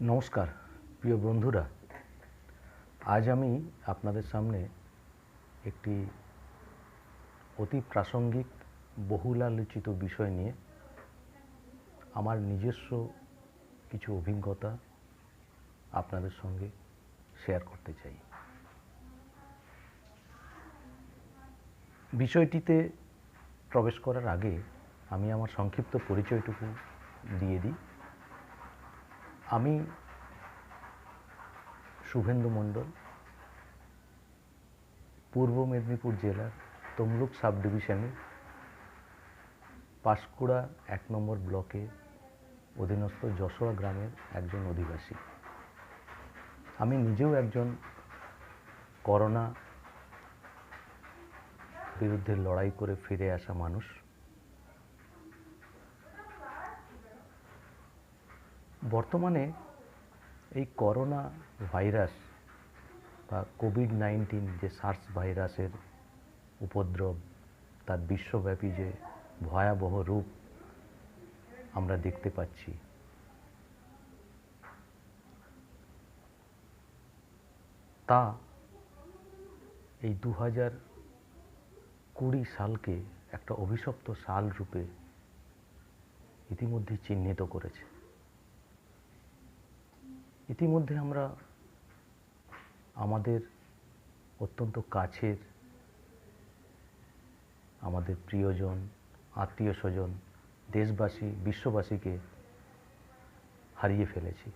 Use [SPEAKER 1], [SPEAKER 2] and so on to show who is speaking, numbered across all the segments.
[SPEAKER 1] নমস্কার প্রিয় বন্ধুরা, আজ আমি আপনাদের সামনে একটি অতি প্রাসঙ্গিক বহুল আলোচিত বিষয় নিয়ে আমার নিজস্ব কিছু অভিজ্ঞতা আপনাদের সঙ্গে শেয়ার করতে চাই। বিষয়টিতে প্রবেশ করার আগে আমি আমার সংক্ষিপ্ত পরিচয়টুকু দিয়ে দিই। আমি শুভেন্দু মণ্ডল, পূর্ব মেদিনীপুর জেলার তমলুক সাব ডিভিশনের পাঁশকুড়া ১ নম্বর ব্লকে অধীনস্থ যশোয়া গ্রামের একজন অধিবাসী। আমি নিজেও একজন করোনা বিরুদ্ধে লড়াই করে ফিরে আসা মানুষ। বর্তমানে এই করোনা ভাইরাস বা কোভিড-19 যে সার্স ভাইরাসের উপদ্রব, তার বিশ্বব্যাপী যে ভয়াবহ রূপ আমরা দেখতে পাচ্ছি, তা এই 2020 সালকে একটা অভিশপ্ত সাল রূপে ইতিমধ্যে চিহ্নিত করেছে। ইতিমধ্যে আমরা আমাদের অত্যন্ত কাছের, আমাদের প্রিয়জন, আত্মীয় স্বজন, দেশবাসী, বিশ্ববাসীকে হারিয়ে ফেলেছি।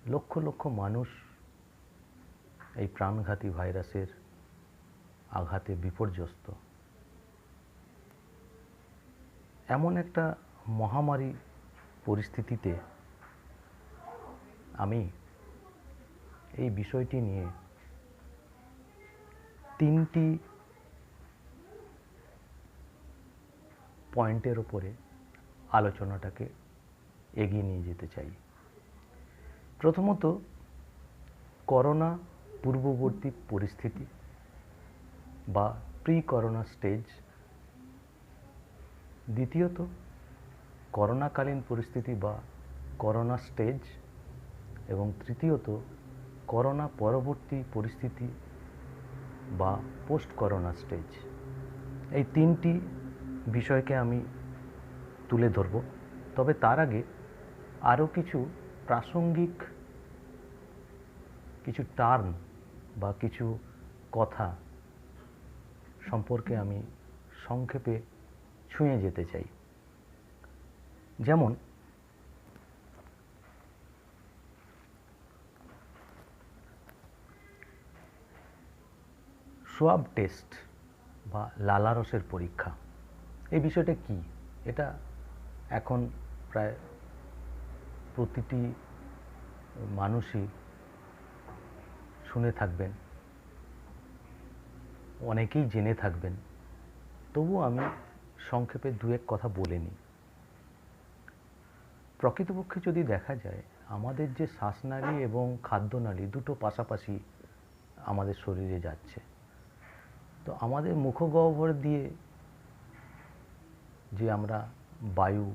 [SPEAKER 1] লক্ষ লক্ষ মানুষ এই প্রাণঘাতী ভাইরাসের আঘাতে বিপর্যস্ত। এমন একটা মহামারী পরিস্থিতিতে আমি এই বিষয়টি নিয়ে তিনটি পয়েন্টের ওপরে আলোচনাটাকে এগিয়ে নিয়ে যেতে চাই। প্রথমত, করোনা পূর্ববর্তী পরিস্থিতি বা প্রি করোনা স্টেজ। দ্বিতীয়ত, করোনাকালীন পরিস্থিতি বা করোনা স্টেজ। এবং তৃতীয়ত, করোনা পরবর্তী পরিস্থিতি বা পোস্ট করোনা স্টেজ। এই তিনটি বিষয়কে আমি তুলে ধরব। তবে তার আগে আরও কিছু প্রাসঙ্গিক কিছু টার্ম বা কিছু কথা সম্পর্কে আমি সংক্ষেপে ছুঁয়ে যেতে চাই। যেমন সোয়াব টেস্ট বা লালারসের পরীক্ষা। এই বিষয়টা কি? এটা এখন প্রায় প্রতিটি মানুষই শুনে থাকবেন, অনেকেই জেনে থাকবেন। তবুও আমি সংক্ষেপে দু এক কথা বলে নিই। প্রকৃতপক্ষে যদি দেখা যায়, আমাদের যে শ্বাসনালী এবং খাদ্যনালী দুটো পাশাপাশি আমাদের শরীরে যাচ্ছে। তো আমাদের মুখগহ্বর দিয়ে যে আমরা বায়ু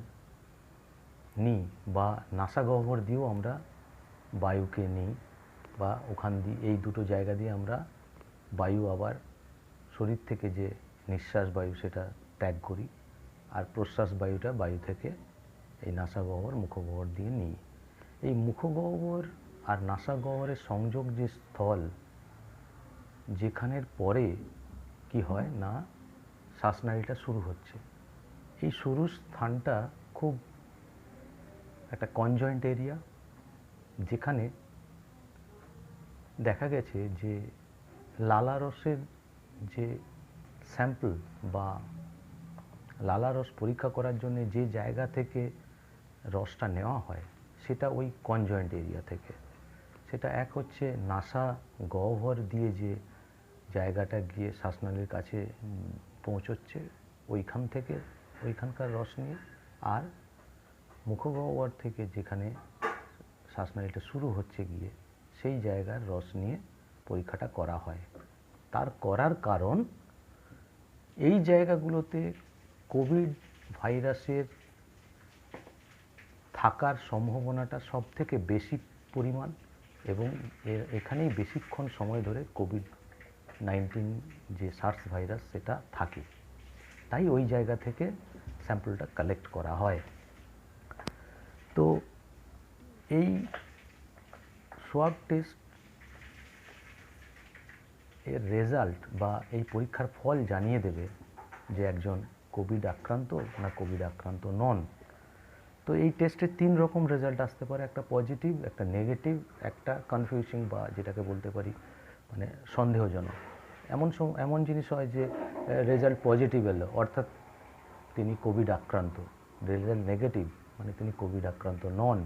[SPEAKER 1] নিই বা নাসাগহ্বর দিয়েও আমরা বায়ুকে নিই, বা ওখান দিয়ে এই দুটো জায়গা দিয়ে আমরা বায়ু আবার শরীর থেকে যে নিঃশ্বাস বায়ু সেটা ত্যাগ করি, আর প্রশ্বাস বায়ুটা বায়ু থেকে এই নাসাগহ্বর মুখগহ্বর দিয়ে নিই। এই মুখগহ্বর আর নাসাগহ্বরের সংযোগ যে স্থল, যেখানের পরে কি হয় না, শ্বাসনালীটা শুরু হচ্ছে। এই শুরুর স্থানটা খুব একটা কনজয়েন্ট এরিয়া, যেখানে দেখা গেছে যে লালারসের যে স্যাম্পল বা লালারস পরীক্ষা করার জন্য যে জায়গা থেকে রসটা নেওয়া হয়, সেটা ওই কনজয়েন্ট এরিয়া থেকে। সেটা এক হচ্ছে নাসা গহ্বর দিয়ে যে জায়গাটা গিয়ে শ্বাসনালীর কাছে পৌঁছচ্ছে, ওইখান থেকে ওইখানকার রস নিয়ে, আর মুখগহ্বর থেকে যেখানে শ্বাসনালীটা শুরু হচ্ছে গিয়ে সেই জায়গার রস নিয়ে পরীক্ষাটা করা হয়। তার করার কারণ, এই জায়গাগুলোতে কোভিড ভাইরাসের থাকার সম্ভাবনাটা সব থেকে বেশি পরিমাণ এবং এখানেই বেশিক্ষণ সময় ধরে কোভিড-19 যে সার্স ভাইরাস সেটা থাকে, তাই ওই জায়গা থেকে স্যাম্পলটা কালেক্ট করা হয়। তো এই সোয়াব টেস্ট এর রেজাল্ট বা এই পরীক্ষার ফল জানিয়ে দেবে যে একজন কোভিড আক্রান্ত না কোভিড আক্রান্ত নন। তো এই টেস্টের 3 রকম রেজাল্ট আসতে পারে, একটা পজিটিভ, একটা নেগেটিভ, একটা কনফিউজিং বা যেটাকে বলতে পারি মানে সন্দেহজনক। এমন জিনিস হয় যে রেজাল্ট পজিটিভ এলো অর্থাৎ তিনি কোভিড আক্রান্ত, রেজাল্ট নেগেটিভ মানে তিনি কোভিড আক্রান্ত নন।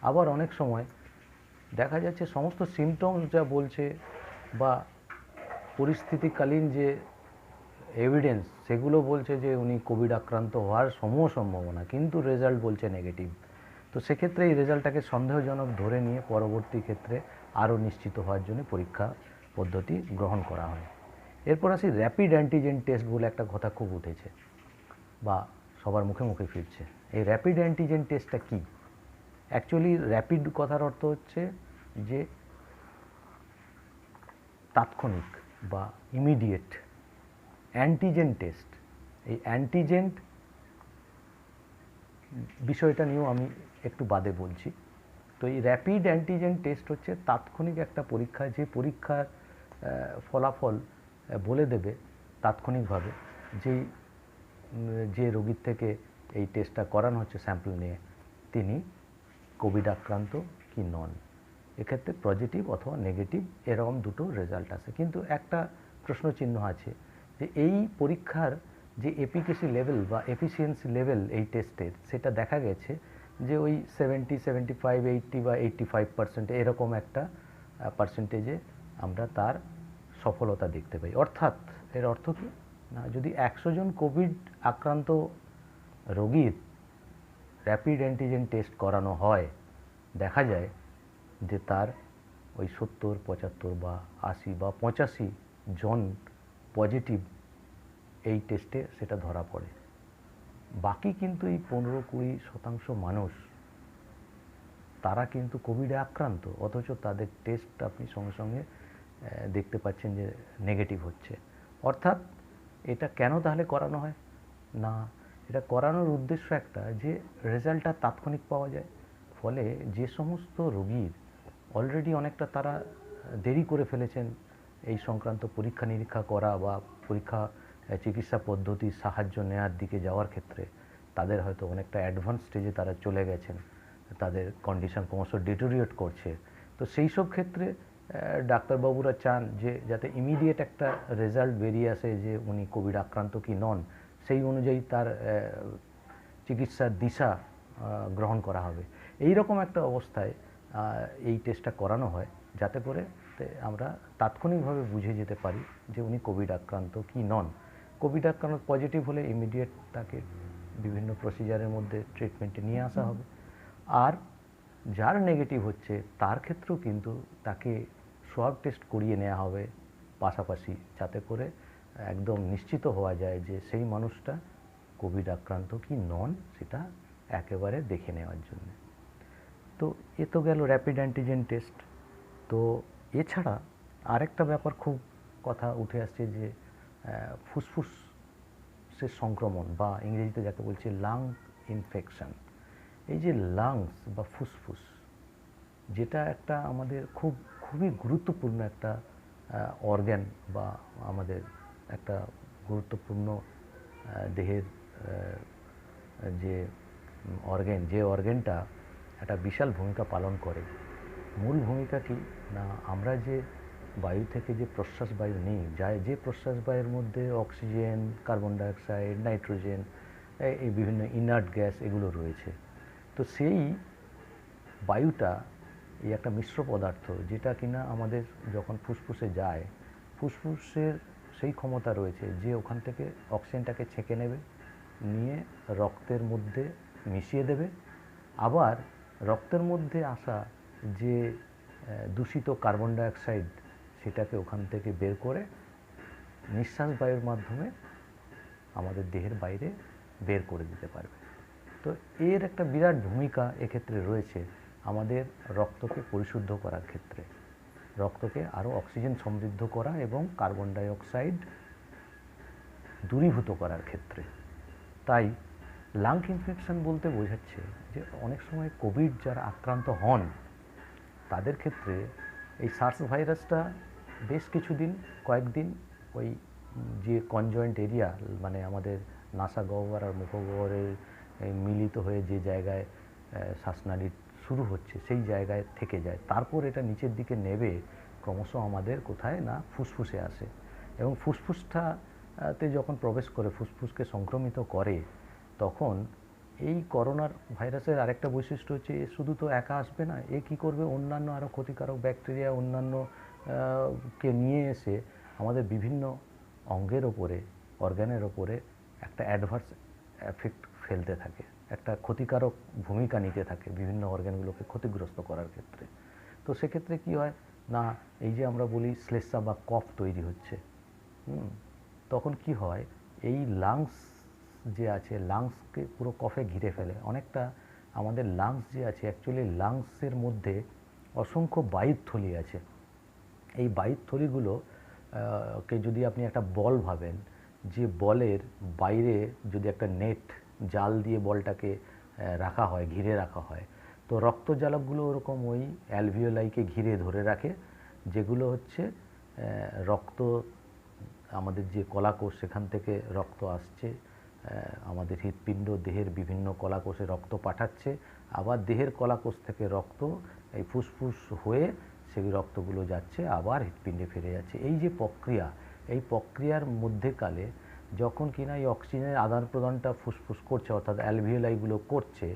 [SPEAKER 1] আবার অনেক সময় দেখা যাচ্ছে সমস্ত সিমটমস যা বলছে বা পরিস্থিতিকালীন যে এভিডেন্স সেগুলো বলছে যে উনি কোভিড আক্রান্ত হওয়ার সম্ভাবনা, কিন্তু রেজাল্ট বলছে নেগেটিভ। তো সেক্ষেত্রে এই রেজাল্টটাকে সন্দেহজনক ধরে নিয়ে পরবর্তী ক্ষেত্রে আরও নিশ্চিত হওয়ার জন্য পরীক্ষা পদ্ধতি গ্রহণ করা হয়। এরপর আসি র্যাপিড অ্যান্টিজেন টেস্ট বলে একটা কথা খুব উঠেছে বা সবার মুখে মুখে ফিরছে। এই র্যাপিড অ্যান্টিজেন টেস্টটা কী? অ্যাকচুয়ালি র্যাপিড কথার অর্থ হচ্ছে যে তাৎক্ষণিক বা ইমিডিয়েট। অ্যান্টিজেন টেস্ট, এই অ্যান্টিজেন বিষয়টা নিয়েও আমি একটু বাদে বলছি। তো এই র্যাপিড অ্যান্টিজেন টেস্ট হচ্ছে তাৎক্ষণিক একটা পরীক্ষা, যে পরীক্ষার ফলাফল বলে দেবে তাৎক্ষণিকভাবে যে রোগীর থেকে এই টেস্টটা করানো হচ্ছে স্যাম্পল নিয়ে তিনি কোভিড আক্রান্ত কি নন। এক্ষেত্রে পজিটিভ অথবা নেগেটিভ এরকম দুটো রেজাল্ট আসে, কিন্তু একটা প্রশ্নচিহ্ন আছে যে এই পরীক্ষার যে এফিকেসি লেভেল বা এফিসিয়েন্সি লেভেল এই টেস্টের, সেটা দেখা গেছে যে ওই 70, 75, 80 বা 85% এরকম একটা পার্সেন্টেজে আমরা তার সফলতা দেখতে পাই। অর্থাৎ এর অর্থ কি না, যদি 100 জন কোভিড আক্রান্ত রোগীর র্যাপিড অ্যান্টিজেন টেস্ট করানো হয়, দেখা যায় যে তার ওই 70, 75 বা 80 বা 85 জন পজিটিভ এই টেস্টে সেটা ধরা পড়ে। বাকি কিন্তু এই 15-20% মানুষ তারা কিন্তু কোভিডে আক্রান্ত, অথচ তাদের টেস্ট আপনি সঙ্গে সঙ্গে দেখতে পাচ্ছেন যে নেগেটিভ হচ্ছে। অর্থাৎ এটা কেন তাহলে করানো হয় না, এটা করানোর উদ্দেশ্য একটা যে রেজাল্টটা তাৎক্ষণিক পাওয়া যায়। ফলে যে সমস্ত রোগীর অলরেডি অনেকটা তারা দেরি করে ফেলেছেন এই সংক্রান্ত পরীক্ষা নিরীক্ষা করা বা চিকিৎসা পদ্ধতির সাহায্য নেওয়ার দিকে যাওয়ার ক্ষেত্রে, তাদের হয়তো অনেকটা অ্যাডভান্স স্টেজে তারা চলে গেছেন, তাদের কন্ডিশন ক্রমশ ডিটোরিয়েট করছে। তো সেই সব ক্ষেত্রে ডাক্তারবাবুরা চান যে যাতে ইমিডিয়েট একটা রেজাল্ট বেরিয়ে আসে যে উনি কোভিড আক্রান্ত কি নন, সেই অনুযায়ী তার চিকিৎসার দিশা গ্রহণ করা হবে। এই রকম একটা অবস্থায় এই টেস্টটা করানো হয় যাতে করে আমরা তাৎক্ষণিকভাবে বুঝে যেতে পারি যে উনি কোভিড আক্রান্ত কি নন। কোভিড আক্রান্ত পজিটিভ হলে ইমিডিয়েট তাকে বিভিন্ন প্রসিজারের মধ্যে ট্রিটমেন্টে নিয়ে আসা হবে। আর যার নেগেটিভ হচ্ছে তার ক্ষেত্রেও কিন্তু তাকে সোয়াব টেস্ট করিয়ে নেওয়া হবে পাশাপাশি, যাতে করে একদম নিশ্চিত হওয়া যায় যে সেই মানুষটা কোভিড আক্রান্ত কি নন সেটা একেবারে দেখে নেওয়ার জন্য। তো এ তো গেল র্যাপিড অ্যান্টিজেন টেস্ট। তো এছাড়া আরেকটা ব্যাপার খুব কথা উঠে আসছে যে ফুসফুসের সংক্রমণ বা ইংরেজিতে যাকে বলছে লাং ইনফেকশন। এই যে লাংস বা ফুসফুস, যেটা একটা আমাদের খুবই গুরুত্বপূর্ণ একটা অর্গ্যান বা আমাদের একটা গুরুত্বপূর্ণ দেহের যে অর্গ্যানটা একটা বিশাল ভূমিকা পালন করে। মূল ভূমিকা কি না, আমরা যে বায়ু থেকে যে প্রশ্বাস বায়ু নিই, যে প্রশ্বাস বায়ুর মধ্যে অক্সিজেন, কার্বন ডাইঅক্সাইড, নাইট্রোজেন, এই বিভিন্ন ইনার্ট গ্যাস এগুলো রয়েছে। তো সেই বায়ুটা এই একটা মিশ্র পদার্থ, যেটা কিনা আমাদের যখন ফুসফুসে যায়, ফুসফুসের সেই ক্ষমতা রয়েছে যে ওখান থেকে অক্সিজেনটাকে ছেঁকে নেবে, নিয়ে রক্তের মধ্যে মিশিয়ে দেবে, আবার রক্তের মধ্যে আসা যে দূষিত কার্বন ডাইঅক্সাইড সেটাকে ওখান থেকে বের করে নিঃশ্বাস বায়ুর মাধ্যমে আমাদের দেহের বাইরে বের করে দিতে পারবে। তো এর একটা বিরাট ভূমিকা এক্ষেত্রে রয়েছে আমাদের রক্তকে পরিশুদ্ধ করার ক্ষেত্রে, রক্তকে আরও অক্সিজেন সমৃদ্ধ করা এবং কার্বন ডাই অক্সাইড দূরীভূত করার ক্ষেত্রে। তাই লাং ইনফেকশন বলতে বোঝাচ্ছে যে অনেক সময় কোভিড যারা আক্রান্ত হন তাদের ক্ষেত্রে এই সার্স ভাইরাসটা বেশ কিছুদিন, কয়েকদিন ওই যে কনজয়েন্ট এরিয়া, মানে আমাদের নাসাগহ্বর আর মুখগহ্বরের মিলিত হয়ে যে জায়গায় শ্বাসনালী শুরু হচ্ছে সেই জায়গায় থেকে যায়। তারপর এটা নিচের দিকে নেবে ক্রমশ আমাদের কোথায় না ফুসফুসে আসে, এবং ফুসফুসটাতে যখন প্রবেশ করে, ফুসফুসকে সংক্রমিত করে, তখন এই করোনার ভাইরাসের আরেকটা বৈশিষ্ট্য হচ্ছে এ শুধু তো একা আসবে না, এ কী করবে, অন্যান্য আরও ক্ষতিকারক ব্যাকটেরিয়া অন্যান্য কে নিয়ে এসে আমাদের বিভিন্ন অঙ্গের ওপরে, অর্গানের ওপরে একটা অ্যাডভার্স এফেক্ট ফেলতে থাকে, একটা ক্ষতিকারক ভূমিকা নিতে থাকে বিভিন্ন অর্গানগুলোকে ক্ষতিগ্রস্ত করার ক্ষেত্রে। তো সেক্ষেত্রে কী হয় না, এই যে আমরা বলি শ্লেষ্মা বা কফ তৈরি হচ্ছে, তখন কি হয়, এই লাংস যে আছে, লাংসকে পুরো কফে ঘিরে ফেলে অনেকটা। আমাদের লাংস যে আছে, অ্যাকচুয়ালি লাংসের মধ্যে অসংখ্য বায়ুথলি আছে। এই বায়ুথলিগুলো কে যদি আপনি একটা বল ভাবেন, যে বলের বাইরে যদি একটা নেট, জাল দিয়ে বলটাকে রাখা হয়, ঘিরে রাখা হয়, তো রক্তজালকগুলো ওরকম ওই অ্যালভিওলাইকে ঘিরে ধরে রাখে, যেগুলো হচ্ছে রক্ত, আমাদের যে কলাকোষ সেখান থেকে রক্ত আসছে, আমাদের হৃৎপিণ্ড দেহের বিভিন্ন কলাকোষে রক্ত পাঠাচ্ছে, আবার দেহের কলাকোষ থেকে রক্ত এই ফুসফুস হয়ে সেই রক্তগুলো যাচ্ছে আবার হৃৎপিণ্ডে ফিরে যাচ্ছে। এই যে প্রক্রিয়া, এই প্রক্রিয়ার মধ্যেকালে যখন কিনা এই অক্সিজেনের আদান প্রদানটা ফুসফুস করছে, অর্থাৎ অ্যালভিওলাইগুলো করছে,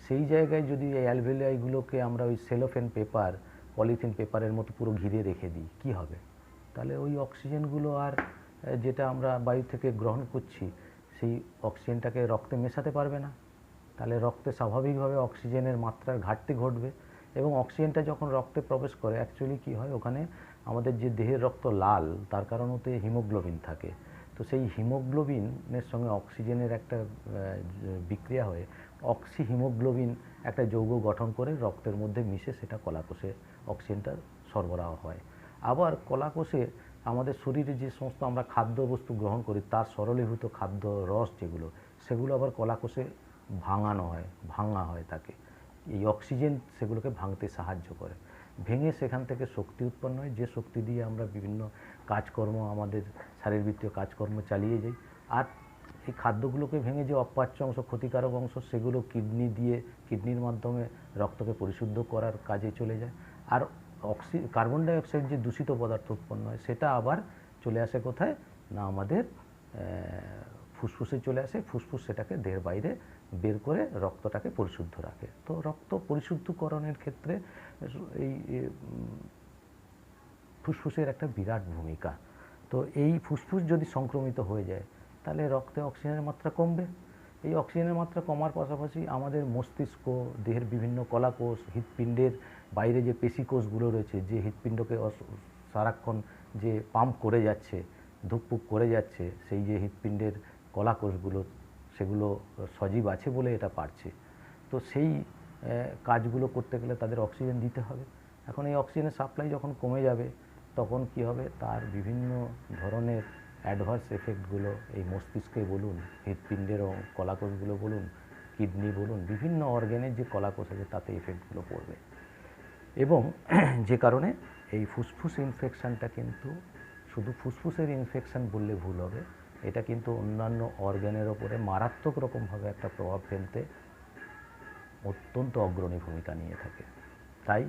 [SPEAKER 1] সেই জায়গায় যদি এই অ্যালভিওলাইগুলোকে আমরা ওই সেলোফেন পেপার, পলিথিন পেপারের মতো পুরো ঘিরে রেখে দিই, কী হবে? তাহলে ওই অক্সিজেনগুলো আর যেটা আমরা বায়ু থেকে গ্রহণ করছি সেই অক্সিজেনটাকে রক্তে মেশাতে পারবে না। তাহলে রক্তে স্বাভাবিকভাবে অক্সিজেনের মাত্রার ঘাটতি ঘটবে, এবং অক্সিজেনটা যখন রক্তে প্রবেশ করে অ্যাকচুয়ালি কী হয়, ওখানে আমাদের যে দেহের রক্ত লাল, তার কারণ ওতে হিমোগ্লোবিন থাকে। তো সেই হিমোগ্লোবিনের সঙ্গে অক্সিজেনের একটা বিক্রিয়া হয়ে অক্সি হিমোগ্লোবিন একটা যৌগ গঠন করে রক্তের মধ্যে মিশে সেটা কলাকোষে অক্সিজেনটা সরবরাহ হয়। আবার কলাকোষে আমাদের শরীরে যে সমস্ত আমরা খাদ্যবস্তু গ্রহণ করি তার সরলীভূত খাদ্য রস যেগুলো, সেগুলো আবার কলাকোষে ভাঙা হয় তাকে, এই অক্সিজেন সেগুলোকে ভাঙতে সাহায্য করে, ভেঙে সেখান থেকে শক্তি উৎপন্ন হয়, যে শক্তি দিয়ে আমরা বিভিন্ন কাজকর্ম, আমাদের শারীরবৃত্তীয় কাজকর্ম চালিয়ে যাই। আর এই খাদ্যগুলোকে ভেঙে যে অপাচ্য অংশ, ক্ষতিকারক অংশ, সেগুলো কিডনির মাধ্যমে রক্তকে পরিশুদ্ধ করার কাজে চলে যায়। আর কার্বন ডাই অক্সাইড যে দূষিত পদার্থ উৎপন্ন হয় সেটা আবার চলে আসে কোথায় না, আমাদের ফুসফুসে চলে আসে, ফুসফুস সেটাকে দেহের বাইরে বের করে রক্তটাকে পরিশুদ্ধ রাখে। তো রক্ত পরিশুদ্ধকরণের ক্ষেত্রে এই ফুসফুসের একটা বিরাট ভূমিকা। তো এই ফুসফুস যদি সংক্রমিত হয়ে যায় তাহলে রক্তে অক্সিজেনের মাত্রা কমবে। এই অক্সিজেনের মাত্রা কমার পাশাপাশি আমাদের মস্তিষ্ক, দেহের বিভিন্ন কলাকোষ, হৃৎপিণ্ডের বাইরে যে পেশিকোষগুলো রয়েছে, যে হৃৎপিণ্ডকে সারাক্ষণ যে পাম্প করে যাচ্ছে, ধুকপুক করে যাচ্ছে, সেই যে হৃৎপিণ্ডের কলাকোষগুলো, সেগুলো সজীব আছে বলে এটা পারছে। তো সেই কাজগুলো করতে গেলে তাদের অক্সিজেন দিতে হবে। এখন এই অক্সিজেনের সাপ্লাই যখন কমে যাবে তখন কি হবে, তার বিভিন্ন ধরনের অ্যাডভার্স এফেক্টগুলো এই মস্তিষ্কে বলুন, হৃৎপিণ্ডের কলাকোষগুলো বলুন, কিডনি বলুন, বিভিন্ন অর্গ্যানের যে কলাকোষ আছে তাতে এফেক্টগুলো পড়বে, এবং যে কারণে এই ফুসফুস ইনফেকশানটা কিন্তু শুধু ফুসফুসের ইনফেকশান বললে ভুল হবে, এটা কিন্তু অন্যান্য অর্গ্যানের ওপরে মারাত্মক রকমভাবে একটা প্রভাব ফেলতে অত্যন্ত অগ্রণী ভূমিকা নিয়ে থাকে। তাই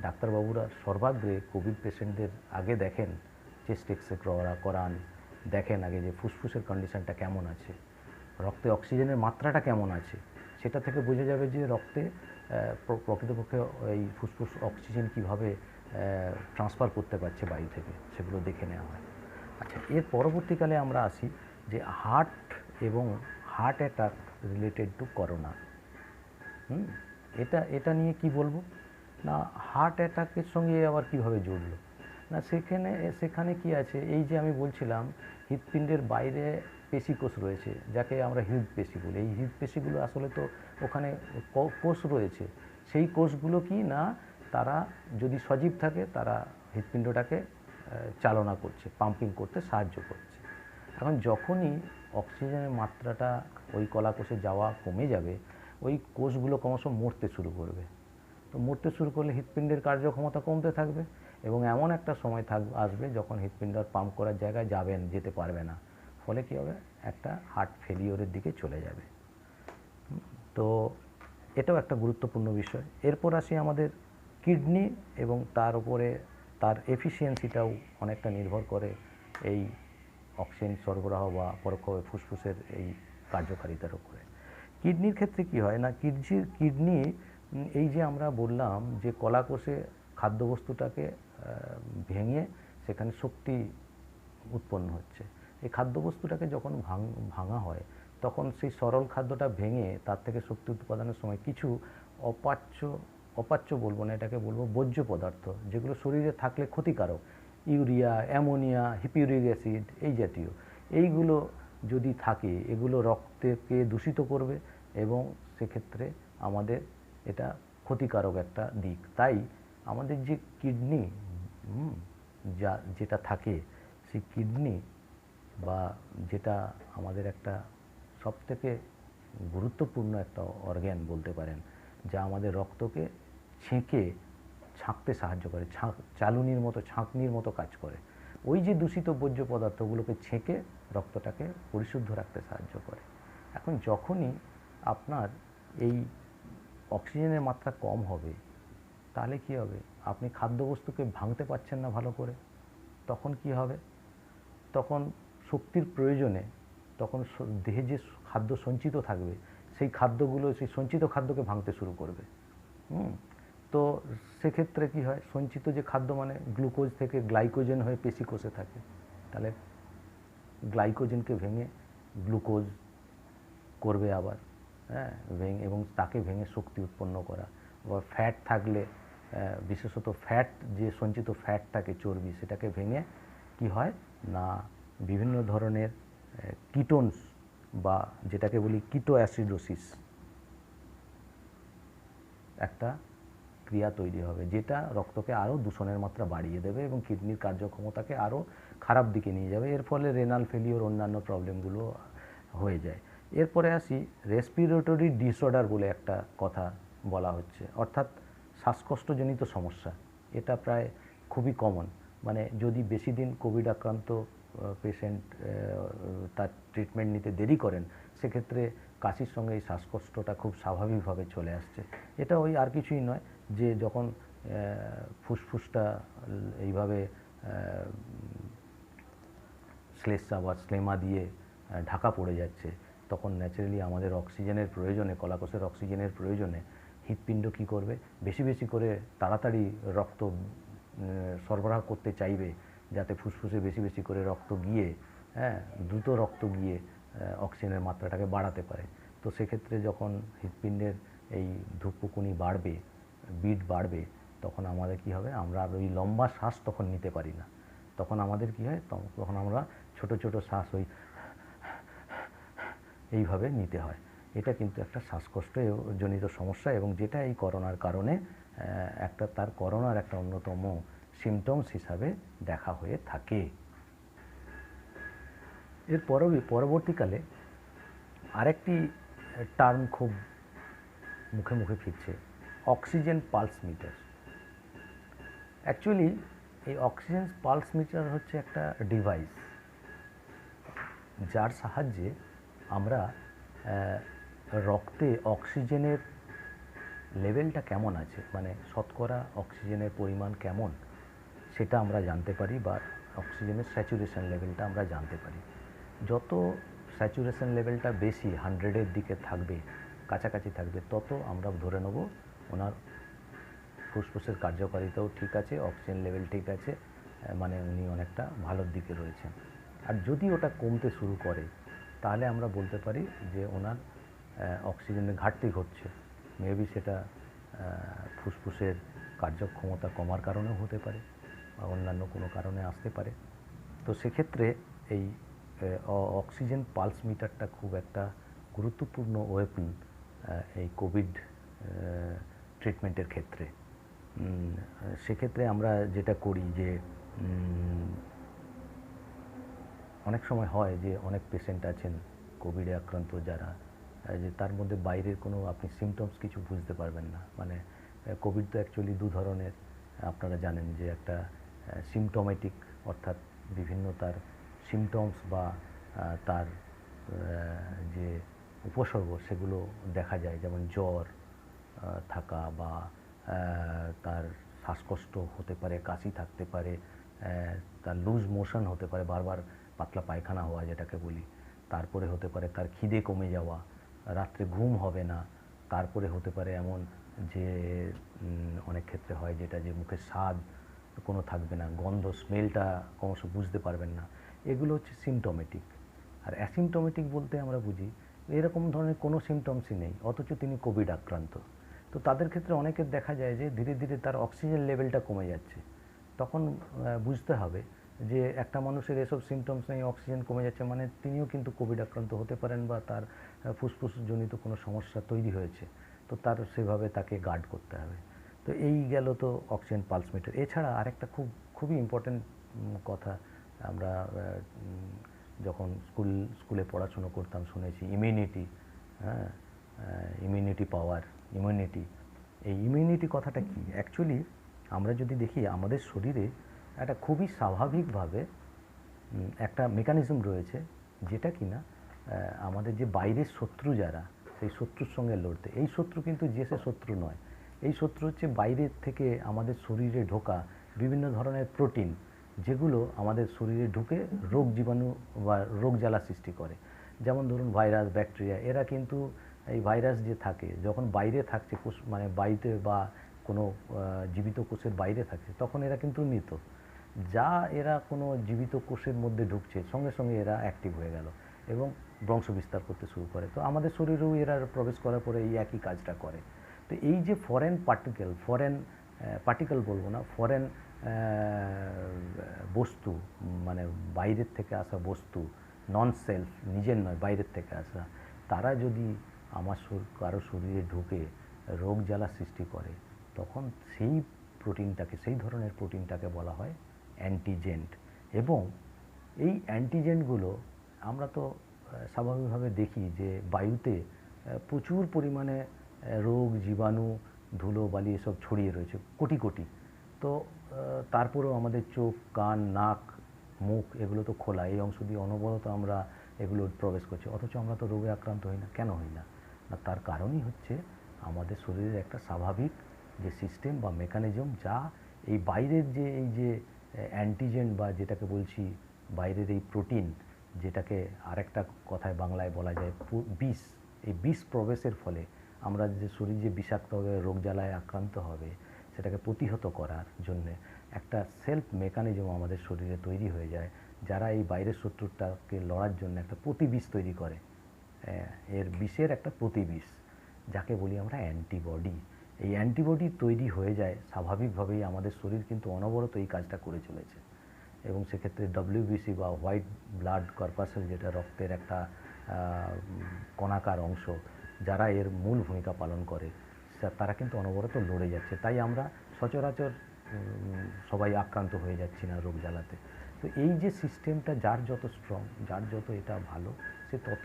[SPEAKER 1] ডাক্তারবাবুরা সর্বাগ্রে কোভিড পেশেন্টদের আগে দেখেন, চেস্ট এক্সরে করান, দেখেন আগে যে ফুসফুসের কন্ডিশনটা কেমন আছে, রক্তে অক্সিজেনের মাত্রাটা কেমন আছে, সেটা থেকে বোঝা যাবে যে রক্তে প্রকৃতপক্ষে এই ফুসফুস অক্সিজেন কীভাবে ট্রান্সফার করতে পারছে বায়ু থেকে, সেগুলো দেখে নেওয়া হয়। আচ্ছা, এর পরবর্তীকালে আমরা আসি যে heart attack related to corona. এটা নিয়ে কি বলবো না, হার্ট অ্যাটাকের সঙ্গে আবার কীভাবে জুড়লো না, সেখানে কি আছে, এই যে আমি বলছিলাম হৃৎপিণ্ডের বাইরে পেশিকোষ রয়েছে, যাকে আমরা হৃদপেশি বলি। এই হৃদপেশিগুলো আসলে তো ওখানে কোষ রয়েছে, সেই কোষগুলো কি না, তারা যদি সজীব থাকে তারা হৃৎপিণ্ডটাকে চালনা করছে, পাম্পিং করতে সাহায্য করছে। এখন যখনই অক্সিজেনের মাত্রাটা ওই কলাকোষে যাওয়া কমে যাবে, ওই কোষগুলো ক্রমশ মরতে শুরু করবে। তো মরতে শুরু করলে হৃৎপিণ্ডের কার্যক্ষমতা কমতে থাকবে, এবং এমন একটা সময় আসবে যখন হৃৎপিণ্ড আর পাম্প করার জায়গায় যেতে পারবে না। ফলে কী হবে, একটা হার্ট ফেলিওরের দিকে চলে যাবে। তো এটাও একটা গুরুত্বপূর্ণ বিষয়। এরপর আসি আমাদের কিডনি, এবং তার উপরে তার এফিসিয়েন্সিটাও অনেকটা নির্ভর করে এই অক্সিজেন সরবরাহ বা পরোক্ষভাবে ফুসফুসের এই কার্যকারিতার উপরে। কিডনির ক্ষেত্রে কি হয় না, কিডনি এই যে আমরা বললাম যে কলাকোষে খাদ্যবস্তুটাকে ভেঙে সেখানে শক্তি উৎপন্ন হচ্ছে, এই খাদ্যবস্তুটাকে যখন ভাঙা হয় তখন সেই সরল খাদ্যটা ভেঙে তার থেকে শক্তি উৎপাদনের সময় কিছু অপাচ্য বলবো না, এটাকে বলবো বর্জ্য পদার্থ, যেগুলো শরীরে থাকলে ক্ষতিকারক, ইউরিয়া, অ্যামোনিয়া, হিপিউরিক অ্যাসিড এই জাতীয়, এইগুলো যদি থাকে এগুলো রক্তকে দূষিত করবে, এবং সেক্ষেত্রে আমাদের এটা ক্ষতিকারক একটা দিক। তাই আমাদের যে কিডনি যেটা থাকে, সেই কিডনি বা যেটা আমাদের একটা সবথেকে গুরুত্বপূর্ণ একটা অর্গ্যান বলতে পারেন, যা আমাদের রক্তকে ছাঁকতে সাহায্য করে, চালুনির মতো, ছাঁকনির মতো কাজ করে। ওই যে দূষিত বর্জ্য পদার্থগুলোকে ছেঁকে রক্তটাকে পরিশুদ্ধ রাখতে সাহায্য করে। এখন যখনই আপনার এই অক্সিজেনের মাত্রা কম হবে, তাহলে কি হবে, আপনি খাদ্যবস্তুকে ভাঙতে পারছেন না ভালো করে, তখন কি হবে, তখন শক্তির প্রয়োজনে তখন দেহে যে খাদ্য সঞ্চিত থাকবে, সেই খাদ্যগুলো সেই সঞ্চিত খাদ্যকে ভাঙতে শুরু করবে। তো সেক্ষেত্রে কি হয়, সঞ্চিত যে খাদ্য মানে গ্লুকোজ থেকে গ্লাইকোজেন হয়ে পেশিকোষে থাকে, তাহলে গ্লাইকোজেনকে ভেঙে গ্লুকোজ করবে আবার, এবং তাকে ভেঙে শক্তি উৎপন্ন করা। আবার ফ্যাট থাকলে, বিশেষত ফ্যাট, যে সঞ্চিত ফ্যাট থাকে, চর্বি, সেটাকে ভেঙে কি হয় না, বিভিন্ন ধরনের কিটোনস বা যেটাকে বলি কিটো অ্যাসিডোসিস একটা ক্রিয়া তৈরি হবে, যেটা রক্তকে আরও দূষণের মাত্রা বাড়িয়ে দেবে এবং কিডনির কার্যক্ষমতাকে আরও খারাপ দিকে নিয়ে যাবে। এর ফলে রেনাল ফেলিওর, অন্যান্য প্রবলেমগুলো হয়ে যায়। এরপরে আসি রেসপিরেটরি ডিসঅর্ডার বলে একটা কথা বলা হচ্ছে, অর্থাৎ শ্বাসকষ্টজনিত সমস্যা। এটা প্রায় খুবই কমন, মানে যদি বেশি দিন কোভিড আক্রান্ত পেশেন্ট তার ট্রিটমেন্ট নিতে দেরি করেন, সেক্ষেত্রে কাশির সঙ্গে এই শ্বাসকষ্টটা খুব স্বাভাবিকভাবে চলে আসছে। এটা ওই আর কিছুই নয়, যে যখন ফুসফুসটা এইভাবে শ্লেষ্মা বা স্লেমা দিয়ে ঢাকা পড়ে যাচ্ছে, তখন ন্যাচারালি আমাদের অক্সিজেনের প্রয়োজনে, কলাকোষের অক্সিজেনের প্রয়োজনে হৃৎপিণ্ড কী করবে, বেশি বেশি করে তাড়াতাড়ি রক্ত সরবরাহ করতে চাইবে, যাতে ফুসফুসে বেশি বেশি করে রক্ত গিয়ে, দ্রুত রক্ত গিয়ে অক্সিজেনের মাত্রাটাকে বাড়াতে পারে। তো সেক্ষেত্রে যখন হৃৎপিণ্ডের এই ধূপকুনি বাড়বে, বিট বাড়বে, তখন আমাদের কি হবে, আমরা আর ওই লম্বা শ্বাস তখন নিতে পারি না। তখন আমাদের কি হয়, তখন আমরা ছোট ছোট শ্বাস ওই এইভাবে নিতে হয়। এটা কিন্তু একটা শ্বাসকষ্ট জনিত সমস্যা, এবং যেটা এই করোনার কারণে তার করোনার একটা অন্যতম সিমটমস হিসাবে দেখা হয়ে থাকে। এর পরবর্তীকালে আরেকটি টার্ম খুব মুখে মুখে ফিরছে, অক্সিজেন পালস মিটার। অ্যাকচুয়ালি এই অক্সিজেন পালস মিটার হচ্ছে একটা ডিভাইস, যার সাহায্যে আমরা রক্তে অক্সিজেনের লেভেলটা কেমন আছে, মানে শতকরা অক্সিজেনের পরিমাণ কেমন, সেটা আমরা জানতে পারি, বা অক্সিজেনের স্যাচুরেশন লেভেলটা আমরা জানতে পারি। যত স্যাচুরেশন লেভেলটা বেশি, 100-এর দিকে থাকবে, কাছাকাছি থাকবে, তত আমরা ধরে নেব ওনার ফুসফুসের কার্যকারিতাও ঠিক আছে, অক্সিজেন লেভেল ঠিক আছে, মানে উনি অনেকটা ভালোর দিকে রয়েছেন। আর যদি ওটা কমতে শুরু করে, তাহলে আমরা বলতে পারি যে ওনার অক্সিজেনের ঘাটতি ঘটছে। মেবি সেটা ফুসফুসের কার্যক্ষমতা কমার কারণেও হতে পারে, বা অন্যান্য কোনো কারণে আসতে পারে। তো সেক্ষেত্রে এই অক্সিজেন পালস মিটারটা খুব একটা গুরুত্বপূর্ণ ওয়েপন এই কোভিড ট্রিটমেন্টের ক্ষেত্রে। সেক্ষেত্রে আমরা যেটা করি যে অনেক সময় হয় যে অনেক পেশেন্ট আছেন কোভিডে আক্রান্ত যারা, যে তার মধ্যে বাইরের কোনো আপনি সিমটমস কিছু বুঝতে পারবেন না। মানে কোভিড তো অ্যাকচুয়ালি দু ধরনের, আপনারা জানেন যে একটা সিমটোমেটিক, অর্থাৎ বিভিন্ন তার সিমটমস বা তার যে উপসর্গ সেগুলো দেখা যায়, যেমন জ্বর থাকা বা তার শ্বাসকষ্ট হতে পারে, কাশি থাকতে পারে, তার লুজ মোশন হতে পারে, বারবার পাতলা পায়খানা হওয়া যেটাকে বলি, তারপরে হতে পারে তার খিদে কমে যাওয়া, রাত্রে ঘুম হবে না, তারপরে হতে পারে এমন যে অনেক ক্ষেত্রে হয় যেটা যে মুখের স্বাদ কোনো থাকবে না, গন্ধ স্মেলটা ক্রমশ বুঝতে পারবেন না। এগুলো হচ্ছে সিমটোমেটিক। আর অ্যাসিমটোমেটিক বলতে আমরা বুঝি এরকম ধরনের কোনো সিমটমসই নেই, অথচ তিনি কোভিড আক্রান্ত। তো তাদের ক্ষেত্রে অনেকের দেখা যায় যে ধীরে ধীরে তার অক্সিজেন লেভেলটা কমে যাচ্ছে। তখন বুঝতে হবে যে একটা মানুষের এসব সিমটমস নেই, অক্সিজেন কমে যাচ্ছে, মানে তিনিও কিন্তু কোভিড আক্রান্ত হতে পারেন বা তার ফুসফুসজনিত কোনো সমস্যা তৈরি হয়েছে। তো তার সেভাবে তাকে গার্ড করতে হবে। তো এই গেল তো অক্সিজেন পালস মিটার। এছাড়া আরেকটা খুবই ইম্পর্ট্যান্ট কথা আমরা যখন স্কুলে পড়াশুনো করতাম শুনেছি, ইমিউনিটি। হ্যাঁ, ইমিউনিটি পাওয়ার, ইমিউনিটি। এই ইমিউনিটি কথাটা কি? অ্যাকচুয়ালি আমরা যদি দেখি আমাদের শরীরে একটা খুবই স্বাভাবিকভাবে একটা মেকানিজম রয়েছে, যেটা কিনা আমাদের যে বাইরের শত্রু যারা, সেই শত্রুর সঙ্গে লড়তে। এই শত্রু কিন্তু যে সে শত্রু নয়, এই শত্রু হচ্ছে বাইরের থেকে আমাদের শরীরে ঢোকা বিভিন্ন ধরনের প্রোটিন, যেগুলো আমাদের শরীরে ঢুকে রোগ জীবাণু বা রোগ জ্বালা সৃষ্টি করে। যেমন ধরুন ভাইরাস, ব্যাকটেরিয়া, এরা কিন্তু এই ভাইরাস যে থাকে যখন বাইরে থাকছে, মানে বায়ুতে বা কোনো জীবিত কোষের বাইরে থাকছে, তখন এরা কিন্তু মৃত। যা এরা কোনো জীবিত কোষের মধ্যে ঢুকছে, সঙ্গে সঙ্গে এরা অ্যাক্টিভ হয়ে গেল এবং বংশ বিস্তার করতে শুরু করে। তো আমাদের শরীরেও এরা প্রবেশ করার পরে এই একই কাজটা করে। তো এই যে ফরেন পার্টিকেল বলবো না, ফরেন বস্তু, মানে বাইরের থেকে আসা বস্তু, নন সেলফ, নিজের নয়, বাইরের থেকে আসা, তারা যদি কারো শরীরে ঢুকে রোগ জ্বালা সৃষ্টি করে, তখন সেই ধরনের প্রোটিনটাকে বলা হয় অ্যান্টিজেন্ট। এবং এই অ্যান্টিজেন্টগুলো আমরা তো স্বাভাবিকভাবে দেখি যে বায়ুতে প্রচুর পরিমাণে রোগ জীবাণু, ধুলো বালি এসব ছড়িয়ে রয়েছে কোটি কোটি। তো তারপরেও আমাদের চোখ, কান, নাক, মুখ এগুলো তো খোলা, এই অংশ দিয়ে অনবরত আমরা এগুলো প্রবেশ করছি, অথচ আমরা তো রোগে আক্রান্ত হই না। কেন হই না? না, তার কারণই হচ্ছে আমাদের শরীরের একটা স্বাভাবিক যে সিস্টেম বা মেকানিজম, যা এই বাইরের এই যে অ্যান্টিজেন বা যেটাকে বলছি বাইরের এই প্রোটিন, যেটাকে আরেকটা কথায় বাংলায় বলা যায় বিষ, এই বিষ প্রবেশের ফলে আমরা যে শরীর যে বিষাক্ত হবে, রোগ জ্বালায় আক্রান্ত হবে, সেটাকে প্রতিহত করার জন্যে একটা সেলফ মেকানিজম আমাদের শরীরে তৈরি হয়ে যায়, যারা এই বাইরের শত্রুটাকে লড়ার জন্য একটা প্রতিবিষ তৈরি করে। এর বিষের একটা প্রতিবিষ, যাকে বলি আমরা অ্যান্টিবডি। এই অ্যান্টিবডি তৈরি হয়ে যায় স্বাভাবিকভাবেই। আমাদের শরীর কিন্তু অনবরত এই কাজটা করে চলেছে। এবং সেক্ষেত্রে ডব্লিউবিসি বা হোয়াইট ব্লাড কর্পাসেল, যেটা রক্তের একটা কণাকার অংশ, যারা এর মূল ভূমিকা পালন করে, তারা কিন্তু অনবরত লড়ে যাচ্ছে। তাই আমরা সচরাচর সবাই আক্রান্ত হয়ে যাচ্ছি না রোগ জ্বালাতে। তো এই যে সিস্টেমটা যার যত স্ট্রং, যার যত এটা ভালো, সে তত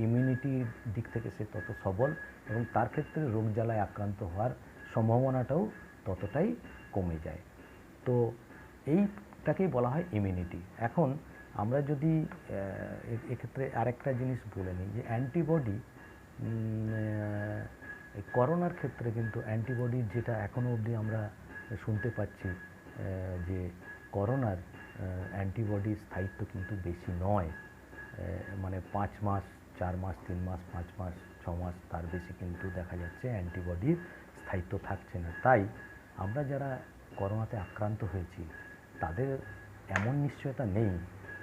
[SPEAKER 1] ইমিউনিটির দিক থেকে সে তত সবল, এবং তার ক্ষেত্রে রোগ জ্বালায় আক্রান্ত হওয়ার সম্ভাবনাটাও ততটাই কমে যায়। তো এইটাকেই বলা হয় ইমিউনিটি। এখন আমরা যদি এক্ষেত্রে আরেকটা জিনিস বলে নিই, যে অ্যান্টিবডি, করোনার ক্ষেত্রে কিন্তু অ্যান্টিবডির যেটা এখনও অবধি আমরা শুনতে পাচ্ছি, যে করোনার অ্যান্টিবডির স্থায়িত্ব কিন্তু বেশি নয়। মানে 5 মাস, 4 মাস, 3 মাস, 5 মাস, 6 মাস, তার বেশি কিন্তু দেখা যাচ্ছে অ্যান্টিবডির স্থায়িত্ব থাকছে না। তাই আমরা যারা করোনাতে আক্রান্ত হয়েছি, তাদের এমন নিশ্চয়তা নেই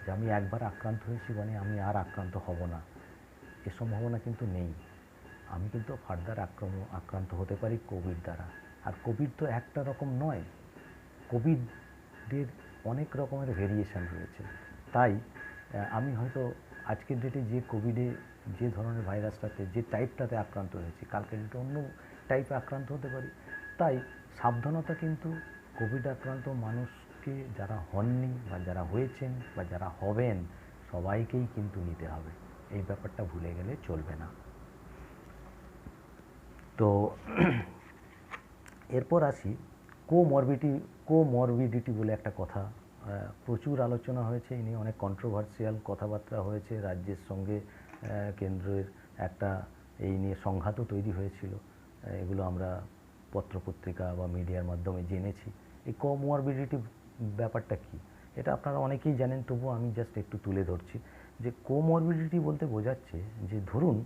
[SPEAKER 1] যে আমি একবার আক্রান্ত হয়েছি মানে আমি আর আক্রান্ত হব না, এ সম্ভাবনা কিন্তু নেই। আমি কিন্তু ফার্দার আক্রান্ত হতে পারি কোভিড দ্বারা। আর কোভিড তো একটা রকম নয়, কোভিডের অনেক রকমের ভেরিয়েশন রয়েছে। তাই আমি হয়তো আজকের ডেটে যে কোভিডে যে ধরনের ভাইরাসটাতে যে টাইপটাতে আক্রান্ত হয়েছি, কালকের ডেটে অন্য টাইপে আক্রান্ত হতে পারি। তাই সাবধানতা কিন্তু কোভিড আক্রান্ত মানুষকে যারা হননি বা যারা হয়েছেন বা যারা হবেন সবাইকেই কিন্তু নিতে হবে। এই ব্যাপারটা ভুলে গেলে চলবে না। তো এরপর আসি কোমরবিডিটি বলে একটা কথা, প্রচুর আলোচনা হয়েছে এই নিয়ে, অনেক কন্ট্রোভার্সিয়াল কথাবার্তা হয়েছে, রাজ্যের সঙ্গে কেন্দ্রের একটা এই নিয়ে সংঘাতও তৈরি হয়েছিল। এগুলো আমরা পত্রপত্রিকা বা মিডিয়ার মাধ্যমে জেনেছি। এই কোমরবিডিটি ব্যাপারটা কি এটা আপনারা অনেকেই জানেন, তবুও আমি জাস্ট একটু তুলে ধরছি যে কোমরবিডিটি বলতে বোঝাচ্ছে যে ধরুন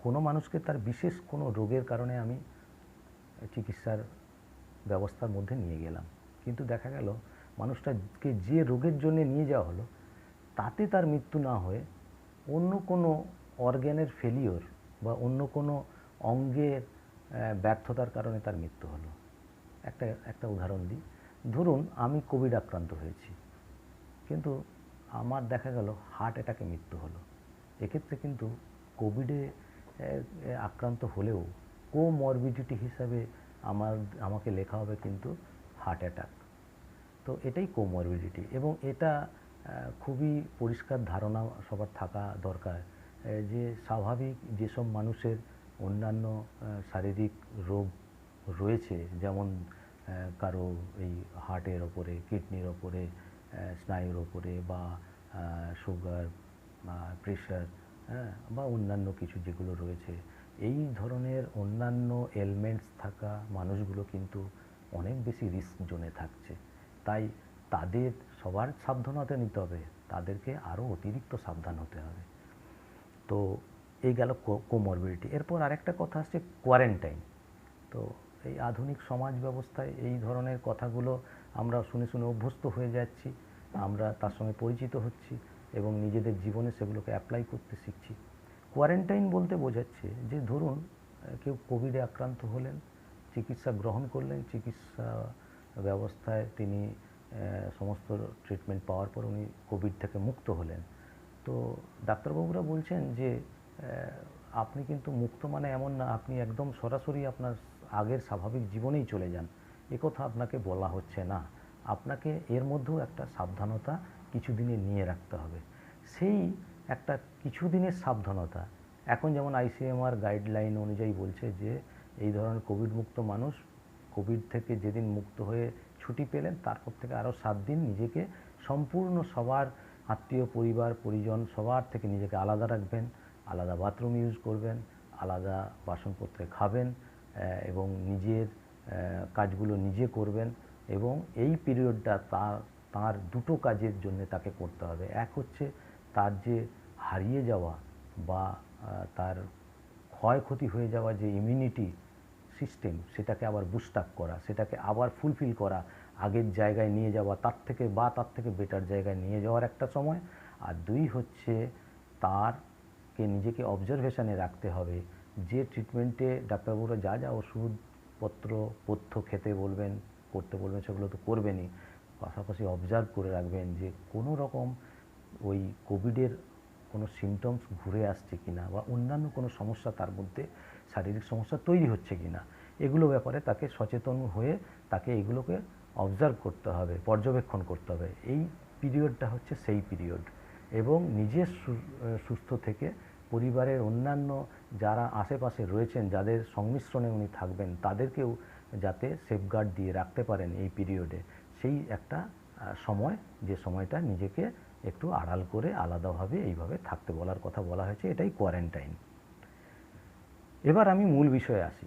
[SPEAKER 1] কোনো মানুষকে তার বিশেষ কোনো রোগের কারণে আমি চিকিৎসার ব্যবস্থার মধ্যে নিয়ে গেলাম, কিন্তু দেখা গেল মানুষটাকে যে রোগের জন্য নিয়ে যাওয়া হলো তাতে তার মৃত্যু না হয়ে অন্য কোনো অর্গ্যানের ফেলিওর বা অন্য কোনো অঙ্গের ব্যর্থতার কারণে তার মৃত্যু হলো। একটা উদাহরণ দিই, ধরুন আমি কোভিড আক্রান্ত হয়েছি, কিন্তু আমার দেখা গেল হার্ট অ্যাটাকে মৃত্যু হলো। এক্ষেত্রে কিন্তু কোভিডে আক্রান্ত হলেও কোমরবিডিটি হিসাবে আমাকে লেখা হবে কিন্তু হার্ট অ্যাটাক। তো এটাই কোমরবিডিটি, এবং এটা খুবই পরিষ্কার ধারণা সবার থাকা দরকার যে স্বাভাবিক যেসব মানুষের অন্যান্য শারীরিক রোগ রয়েছে, যেমন কারো এই হার্টের ওপরে, কিডনির ওপরে, স্নায়ুর ওপরে, বা সুগার, প্রেশার, বা অন্যান্য কিছু যেগুলো রয়েছে, এই ধরনের অন্যান্য এলমেন্টস থাকা মানুষগুলো কিন্তু অনেক বেশি রিস্ক জোনে থাকছে। তাই তাদের সবার সাবধানতা নিতে হবে, তাদেরকে আরও অতিরিক্ত সাবধান হতে হবে। তো এই গেল কোমরবিডিটি। এরপর আরেকটা কথা আসছে কোয়ারেন্টাইন। তো এই আধুনিক সমাজ ব্যবস্থায় এই ধরনের কথাগুলো আমরা শুনে শুনে অভ্যস্ত হয়ে যাচ্ছি, আমরা তার সঙ্গে পরিচিত হচ্ছি এবং নিজেদের জীবনে সেগুলোকে অ্যাপ্লাই করতে শিখছি। কোয়ারেন্টাইন বলতে বোঝাচ্ছে যে ধরুন কেউ কোভিডে আক্রান্ত হলেন, চিকিৎসা গ্রহণ করলেন, চিকিৎসা ব্যবস্থায় তিনি সমস্ত ট্রিটমেন্ট পাওয়ার পর উনি কোভিড থেকে মুক্ত হলেন। তো ডাক্তারবাবুরা বলছেন যে আপনি কিন্তু মুক্ত মানে এমন না আপনি একদম সরাসরি আপনার আগের স্বাভাবিক জীবনেই চলে যান, একথা আপনাকে বলা হচ্ছে না। আপনাকে এর মধ্যেও একটা সাবধানতা কিছুদিনে নিয়ে রাখতে হবে। সেই একটা কিছুদিনের সাবধানতা এখন যেমন আইসিএমআর গাইডলাইন অনুযায়ী বলছে যে এই ধরনের কোভিড মুক্ত মানুষ কোভিড থেকে যেদিন মুক্ত হয়ে ছুটি পেলেন তারপর থেকে আরও 7 দিন নিজেকে সম্পূর্ণ সবার আত্মীয় পরিবার পরিজন সবার থেকে নিজেকে আলাদা রাখবেন, আলাদা বাথরুম ইউজ করবেন, আলাদা বাসনপত্রে খাবেন এবং নিজের কাজগুলো নিজে করবেন। এবং এই পিরিয়ডটা তার দুটো কাজের জন্য তাকে করতে হবে। এক হচ্ছে তার যে হারিয়ে যাওয়া বা তার ক্ষয়ক্ষতি হয়ে যাওয়া যে ইমিউনিটি সিস্টেম সেটাকে আবার বুস্ট আপ করা, সেটাকে আবার ফুলফিল করা, আগের জায়গায় নিয়ে যাওয়া, তার থেকে বেটার জায়গায় নিয়ে যাওয়ার একটা সময়। আর দুই হচ্ছে তারকে নিজেকে অবজারভেশনে রাখতে হবে, যে ট্রিটমেন্টে ডাক্তারবাবুরা যা যা ওষুধপত্র পথ্য খেতে বলবেন করতে বলবেন সেগুলো তো করবেনই, পাশাপাশি অবজার্ভ করে রাখবেন যে কোনো রকম ওই কোভিডের কোনো সিমটমস ঘুরে আসছে কিনা বা অন্যান্য কোনো সমস্যা তার মধ্যে শারীরিক সমস্যা তৈরি হচ্ছে কিনা, এগুলো ব্যাপারে তাকে সচেতন হয়ে তাকে এগুলোকে অবজার্ভ করতে হবে, পর্যবেক্ষণ করতে হবে। এই পিরিয়ডটা হচ্ছে সেই পিরিয়ড। এবং নিজের সুস্থ থেকে পরিবারের অন্যান্য যারা আশেপাশে রয়েছেন যাদের সংমিশ্রণে উনি থাকবেন তাদেরকেও যাতে সেফগার্ড দিয়ে রাখতে পারেন এই পিরিয়ডে, সেই একটা সময়, যে সময়টা নিজেকে একটু আড়াল করে আলাদাভাবে এইভাবে থাকতে বলার কথা বলা হয়েছে, এটাই কোয়ারেন্টাইন। এবার আমি মূল বিষয়ে আসি।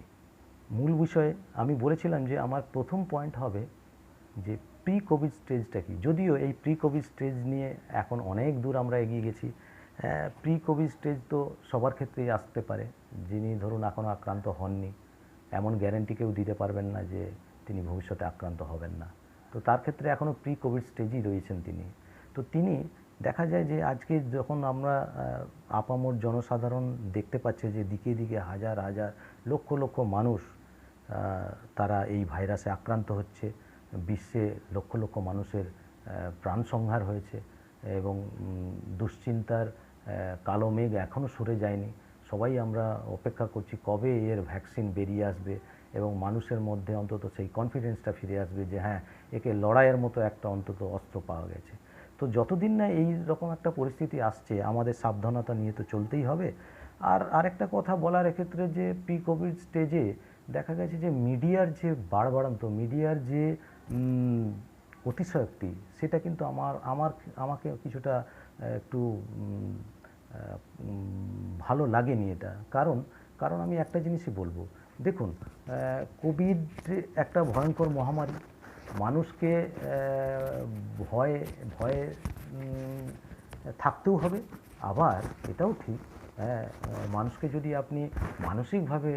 [SPEAKER 1] মূল বিষয়ে আমি বলেছিলাম যে আমার প্রথম পয়েন্ট হবে যে প্রি কোভিড স্টেজটা কি। যদিও এই প্রি কোভিড স্টেজ নিয়ে এখন অনেক দূর আমরা এগিয়ে গেছি। প্রি কোভিড স্টেজ তো সবার ক্ষেত্রেই আসতে পারে, যিনি ধরুন এখনও আক্রান্ত হননি, এমন গ্যারেন্টি কেউ দিতে পারবেন না যে তিনি ভবিষ্যতে আক্রান্ত হবেন না। তো তার ক্ষেত্রে এখনও প্রি কোভিড স্টেজই রয়েছেন তিনি। তো তিনি দেখা যায় যে আজকে যখন আমরা আপামর জনসাধারণ দেখতে পাচ্ছে যে দিকে দিকে হাজার হাজার লক্ষ লক্ষ মানুষ তারা এই ভাইরাসে আক্রান্ত হচ্ছে, বিশ্বে লক্ষ লক্ষ মানুষের প্রাণ সংহার হয়েছে, এবং দুশ্চিন্তার কালো মেঘ এখনও সরে যায়নি। সবাই আমরা অপেক্ষা করছি কবে এর ভ্যাকসিন বেরিয়ে আসবে এবং মানুষের মধ্যে অন্তত সেই কনফিডেন্সটা ফিরে আসবে যে হ্যাঁ, একে লড়াইয়ের মতো একটা অন্তত অস্ত্র পাওয়া গেছে। তো যতদিন না এই রকম একটা পরিস্থিতি আসছে, আমাদের সাবধানতা নিয়ে তো চলতেই হবে। আর আরেকটা কথা বলার এক্ষেত্রে, যে প্রি কোভিড স্টেজে দেখা গেছে যে মিডিয়ার যে বাড়বাড়ন্ত, মিডিয়ার যে অতিশয়োক্তি, সেটা কিন্তু আমাকে কিছুটা একটু ভালো লাগেনি এটা। কারণ আমি একটা জিনিসই বলবো, দেখুন, কোভিড একটা ভয়ঙ্কর মহামারী, মানুষকে ভয়ে ভয়ে থাকতেও হবে। আবার এটাও ঠিক, মানুষকে যদি আপনি মানসিকভাবে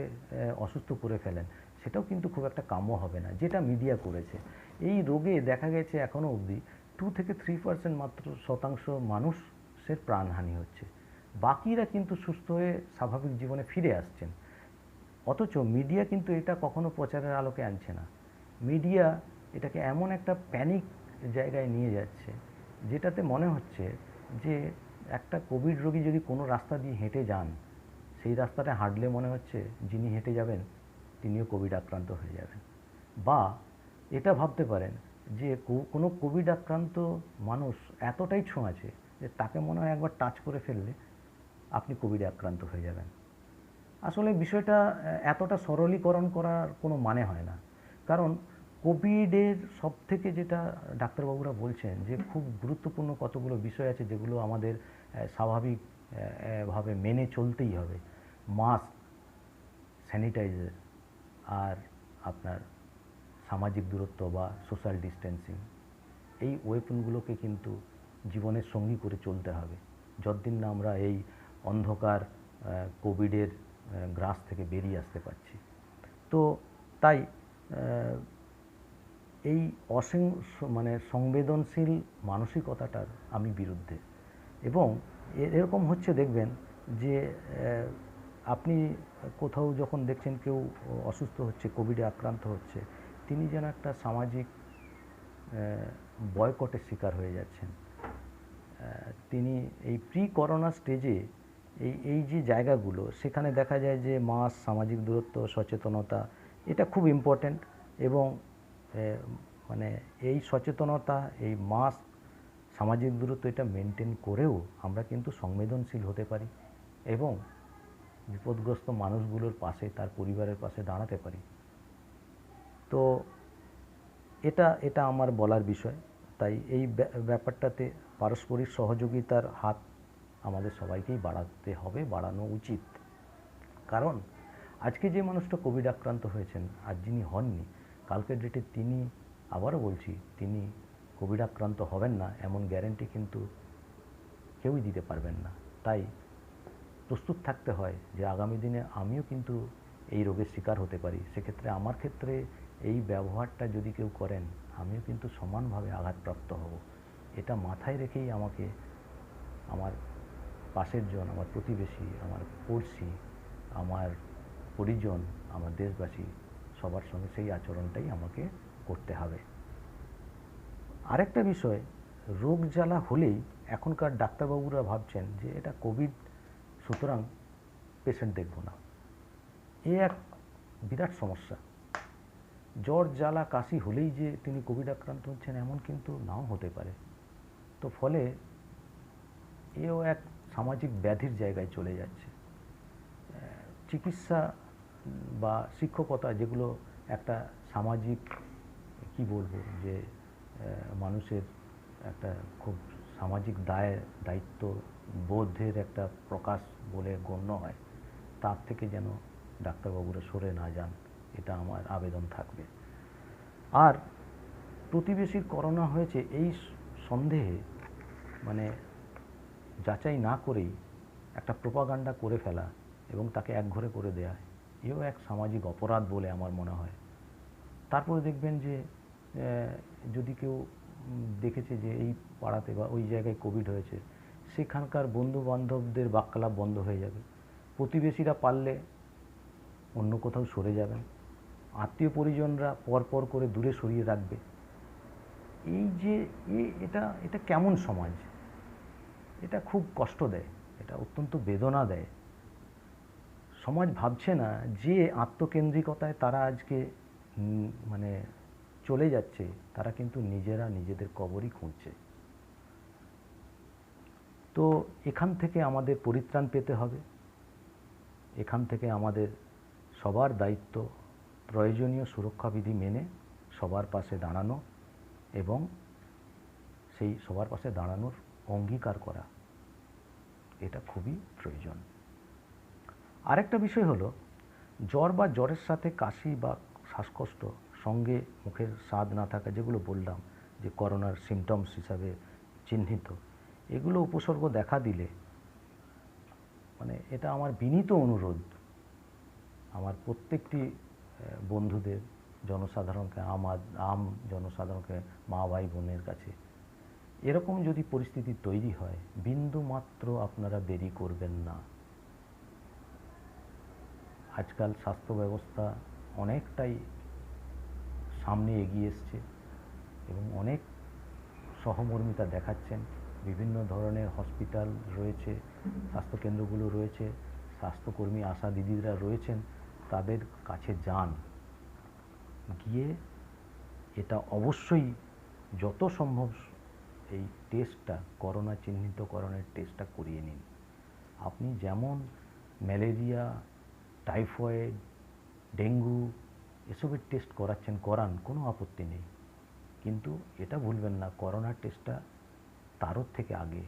[SPEAKER 1] অসুস্থ করে ফেলেন, সেটাও কিন্তু খুব একটা কাম্য হবে না, যেটা মিডিয়া করেছে। এই রোগে দেখা গেছে এখনও অবধি 2 থেকে 3% মাত্র শতাংশ মানুষের প্রাণহানি হচ্ছে, বাকিরা কিন্তু সুস্থ হয়ে স্বাভাবিক জীবনে ফিরে আসছেন। অথচ মিডিয়া কিন্তু এটা কখনো প্রচারের আলোকে আনছে না। মিডিয়া এটাকে এমন একটা প্যানিক জায়গায় নিয়ে যাচ্ছে, যেটাতে মনে হচ্ছে যে একটা কোভিড রোগী যদি কোনো রাস্তা দিয়ে হেঁটে যান, সেই রাস্তাটা হাঁটলে মনে হচ্ছে যিনি হেঁটে যাবেন তিনিও কোভিড আক্রান্ত হয়ে যাবেন। বা এটা ভাবতে পারেন যে কোনো কোভিড আক্রান্ত মানুষ এতটাই ছোঁয়াচে যে তাকে মনে হয় একবার টাচ করে ফেললে আপনি কোভিডে আক্রান্ত হয়ে যাবেন। আসলে বিষয়টা এতটা সরলীকরণ করার কোনো মানে হয় না। কারণ কোভিডের সবথেকে যেটা ডাক্তারবাবুরা বলছেন যে খুব গুরুত্বপূর্ণ কতগুলো বিষয় আছে যেগুলো আমাদের স্বাভাবিক ভাবে মেনে চলতেই হবে। মাস্ক, স্যানিটাইজার, আর আপনার সামাজিক দূরত্ব বা সোশ্যাল ডিস্টেন্সিং, এই ওয়েপনগুলোকে কিন্তু জীবনের সঙ্গী করে চলতে হবে যতদিন না আমরা এই অন্ধকার কোভিডের গ্রাস থেকে বেরিয়ে আসতে পারছি। তো তাই এই সংবেদনশীল মানসিকতাটার আমি বিরুদ্ধে। এবং এরকম হচ্ছে, দেখবেন যে আপনি কোথাও যখন দেখছেন কেউ অসুস্থ হচ্ছে, কোভিডে আক্রান্ত হচ্ছে, তিনি যেন একটা সামাজিক বয়কটের শিকার হয়ে যাচ্ছেন। তিনি এই প্রি করোনা স্টেজে এই যে জায়গাগুলো, সেখানে দেখা যায় যে মাস্ক, সামাজিক দূরত্ব, সচেতনতা, এটা খুব ইম্পর্ট্যান্ট। এবং মানে এই সচেতনতা, এই মাস্ক, সামাজিক দূরত্ব, এটা মেনটেন করেও আমরা কিন্তু সংবেদনশীল হতে পারি এবং বিপদগ্রস্ত মানুষগুলোর পাশে, তার পরিবারের পাশে দাঁড়াতে পারি। তো এটা আমার বলার বিষয়। তাই এই ব্যাপারটাতে পারস্পরিক সহযোগিতার হাত আমাদের সবাইকেই বাড়াতে হবে, বাড়ানো উচিত। কারণ আজকে যে মানুষটা কোভিড আক্রান্ত হয়েছেন, আর যিনি হননি, কালকের ডেটে তিনি, আবারও বলছি, তিনি কোভিড আক্রান্ত হবেন না এমন গ্যারেন্টি কিন্তু কেউই দিতে পারবেন না। তাই প্রস্তুত থাকতে হয় যে আগামী দিনে আমিও কিন্তু এই রোগের শিকার হতে পারি। সেক্ষেত্রে আমার ক্ষেত্রে এই ব্যবহারটা যদি কেউ করেন, আমিও কিন্তু সমানভাবে আঘাতপ্রাপ্ত হব। এটা মাথায় রেখেই আমাকে আমার পাশের জন, আমার প্রতিবেশী, আমার পড়শি, আমার পরিজন, আমার দেশবাসী, সবার সঙ্গে সেই আচরণটাই আমাকে করতে হবে। আরেকটা বিষয়, রোগ জ্বালা হলেই এখনকার ডাক্তারবাবুরা ভাবছেন যে এটা কোভিড, সুতরাং পেশেন্ট দেখব না। এ এক বিরাট সমস্যা। জ্বর, জ্বালা, কাশি হলেই যে তিনি কোভিড আক্রান্ত হচ্ছেন এমন কিন্তু নাও হতে পারে। তো ফলে এও এক সামাজিক ব্যাধির জায়গায় চলে যাচ্ছে। চিকিৎসা বা শিক্ষকতা, যেগুলো একটা সামাজিক, কি বলবো, যে মানুষের একটা খুব সামাজিক দায়িত্ব বোধের একটা প্রকাশ বলে গণ্য হয়, তার থেকে যেন ডাক্তারবাবুরা সরে না যান, এটা আমার আবেদন থাকবে। আর প্রতিবেশীর করোনা হয়েছে এই সন্দেহে, মানে যাচাই না করেই একটা প্রোপাগান্ডা করে ফেলা এবং তাকে একঘরে করে দেয়া, এও এক সামাজিক অপরাধ বলে আমার মনে হয়। তারপরে দেখবেন যে যদি কেউ দেখেছে যে এই পাড়াতে বা ওই জায়গায় কোভিড হয়েছে, সেখানকার বন্ধু বান্ধবদের বাক্যালাপ বন্ধ হয়ে যাবে, প্রতিবেশীরা পারলে অন্য কোথাও সরে যাবেন, আত্মীয় পরিজনরা পর করে দূরে সরিয়ে রাখবে। এই যে এটা কেমন সমাজ? এটা খুব কষ্ট দেয়, এটা অত্যন্ত বেদনা দেয়। সমাজ ভাবছে না যে আত্মকেন্দ্রিকতায় তারা আজকে মানে চলে যাচ্ছে, তারা কিন্তু নিজেরা নিজেদের কবরই খুঁজছে। তো এখান থেকে আমাদের পরিত্রাণ পেতে হবে। এখান থেকে আমাদের সবার দায়িত্ব প্রয়োজনীয় সুরক্ষাবিধি মেনে সবার পাশে দাঁড়ানো এবং সেই সবার পাশে দাঁড়ানোর অঙ্গীকার করা, এটা খুবই প্রয়োজন। আরেকটা বিষয় হলো, জ্বর বা জ্বরের সাথে কাশি বা শ্বাসকষ্ট, সঙ্গে মুখের স্বাদ না থাকা, যেগুলো বললাম যে করোনার সিমটমস হিসাবে চিহ্নিত, এগুলো উপসর্গ দেখা দিলে মানে এটা আমার বিনীত অনুরোধ আমার প্রত্যেকটি বন্ধুদের, জনসাধারণকে, আম জনসাধারণকে, মা ভাই বোনের কাছে, এরকম যদি পরিস্থিতি তৈরি হয়, বিন্দু মাত্র আপনারা দেরি করবেন না। আজকাল স্বাস্থ্য ব্যবস্থা অনেকটাই সামনে এগিয়ে এসছে এবং অনেক সহমর্মিতা দেখাচ্ছেন। বিভিন্ন ধরনের হসপিটাল রয়েছে, স্বাস্থ্যকেন্দ্রগুলো রয়েছে, স্বাস্থ্যকর্মী আশা দিদিরা রয়েছেন, তাদের কাছে যান, গিয়ে এটা অবশ্যই যত সম্ভব এই টেস্টটা, করোনা চিহ্নিতকরণের টেস্টটা করিয়ে নিন। আপনি যেমন ম্যালেরিয়া, টাইফয়েড, ডেঙ্গু এসবের টেস্ট করাচ্ছেন, করান, কোনো আপত্তি নেই, কিন্তু এটা ভুলবেন না করোনার টেস্টটা তারও থেকে আগে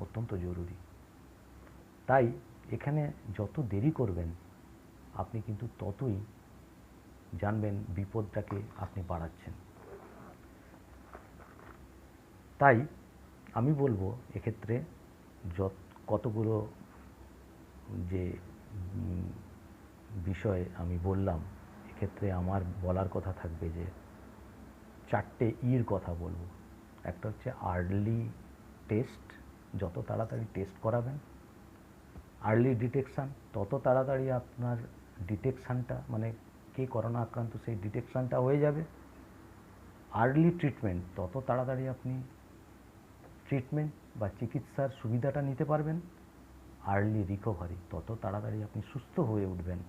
[SPEAKER 1] অত্যন্ত জরুরি। তাই এখানে যত দেরি করবেন আপনি কিন্তু ততই জানবেন বিপদটাকে আপনি বাড়াচ্ছেন। তাই আমি বলবো এক্ষেত্রে কতগুলো যে বিষয় আমি বললাম, এক্ষেত্রে আমার বলার কথা থাকবে যে 4টে ইর কথা বলবো। একটা হচ্ছে আর্লি টেস্ট, যত তাড়াতাড়ি টেস্ট করাবেন। আর্লি ডিটেকশান, তত তাড়াতাড়ি আপনার ডিটেকশানটা মানে কে করোনা আক্রান্ত সেই ডিটেকশানটা হয়ে যাবে। আর্লি ট্রিটমেন্ট, তত তাড়াতাড়ি আপনি ট্রিটমেন্ট বা চিকিৎসার সুবিধাটা নিতে পারবেন। আর্লি রিকভারি, তত তাড়াতাড়ি আপনি সুস্থ হয়ে উঠবেন।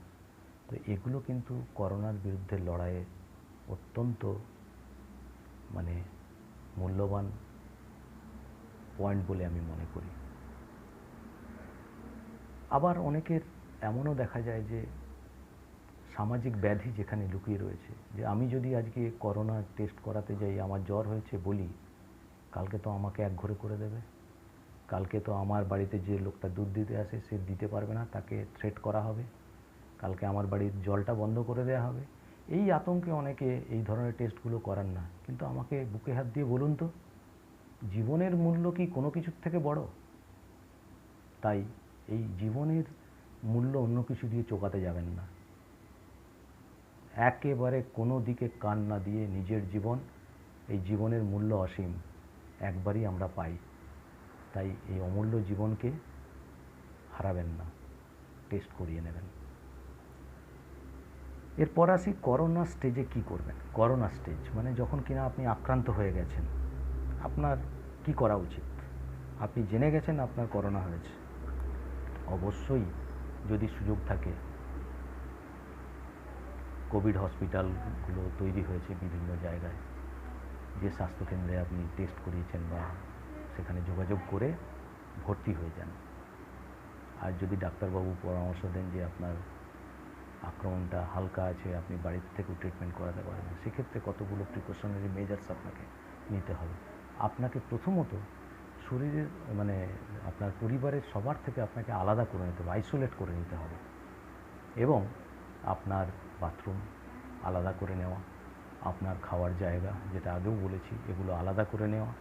[SPEAKER 1] তো এগুলো কিন্তু করোনার বিরুদ্ধে লড়াইয়ে অত্যন্ত মানে মূল্যবান পয়েন্ট বলে আমি মনে করি। আবার অনেকের এমনও দেখা যায় যে সামাজিক ব্যাধি যেখানে লুকিয়ে রয়েছে, যে আমি যদি আজকে করোনা টেস্ট করাতে যাই, আমার জ্বর হয়েছে বলি, কালকে তো আমাকে একঘরে করে দেবে, কালকে তো আমার বাড়িতে যে লোকটা দুধ দিতে আসে সে দিতে পারবে না, তাকে থ্রেট করা হবে, কালকে আমার বাড়ির জলটা বন্ধ করে দেওয়া হবে। এই আতঙ্কে অনেকে এই ধরনের টেস্টগুলো করান না। কিন্তু আমাকে বুকে হাত দিয়ে বলুন তো, জীবনের মূল্য কি কোনো কিছুর থেকে বড়? তাই এই জীবনের মূল্য অন্য কিছু দিয়ে চোকাতে যাবেন না। একেবারে কোনো দিকে কান না দিয়ে নিজের জীবন, এই জীবনের মূল্য অসীম, একবারই আমরা পাই। তাই এই অমূল্য জীবনকে হারাবেন না, টেস্ট করিয়ে নেবেন। এরপর আসি করোনা স্টেজে কি করবেন। করোনা স্টেজ মানে যখন কিনা আপনি আক্রান্ত হয়ে গেছেন, আপনার কি করা উচিত? আপনি জেনে গেছেন আপনার করোনা হয়েছে, অবশ্যই যদি সুযোগ থাকে, কোভিড হসপিটালগুলো তৈরি হয়েছে বিভিন্ন জায়গায়, যে স্বাস্থ্যকেন্দ্রে আপনি টেস্ট করিয়েছেন বা সেখানে যোগাযোগ করে ভর্তি হয়ে যান। আর যদি ডাক্তারবাবু পরামর্শ দেন যে আপনার আক্রমণটা হালকা আছে, আপনি বাড়ির থেকেও ট্রিটমেন্ট করাতে পারেন, সেক্ষেত্রে কতগুলো প্রিকশনারি মেজার্স আপনাকে নিতে হবে। আপনাকে প্রথমত শরীরের মানে আপনার পরিবারের সবার থেকে আপনাকে আলাদা করে নিতে হবে, আইসোলেট করে নিতে হবে, এবং আপনার বাথরুম আলাদা করে নেওয়া, আপনার খাওয়ার জায়গা যেটা আগেও বলেছি এগুলো আলাদা করে নেওয়া,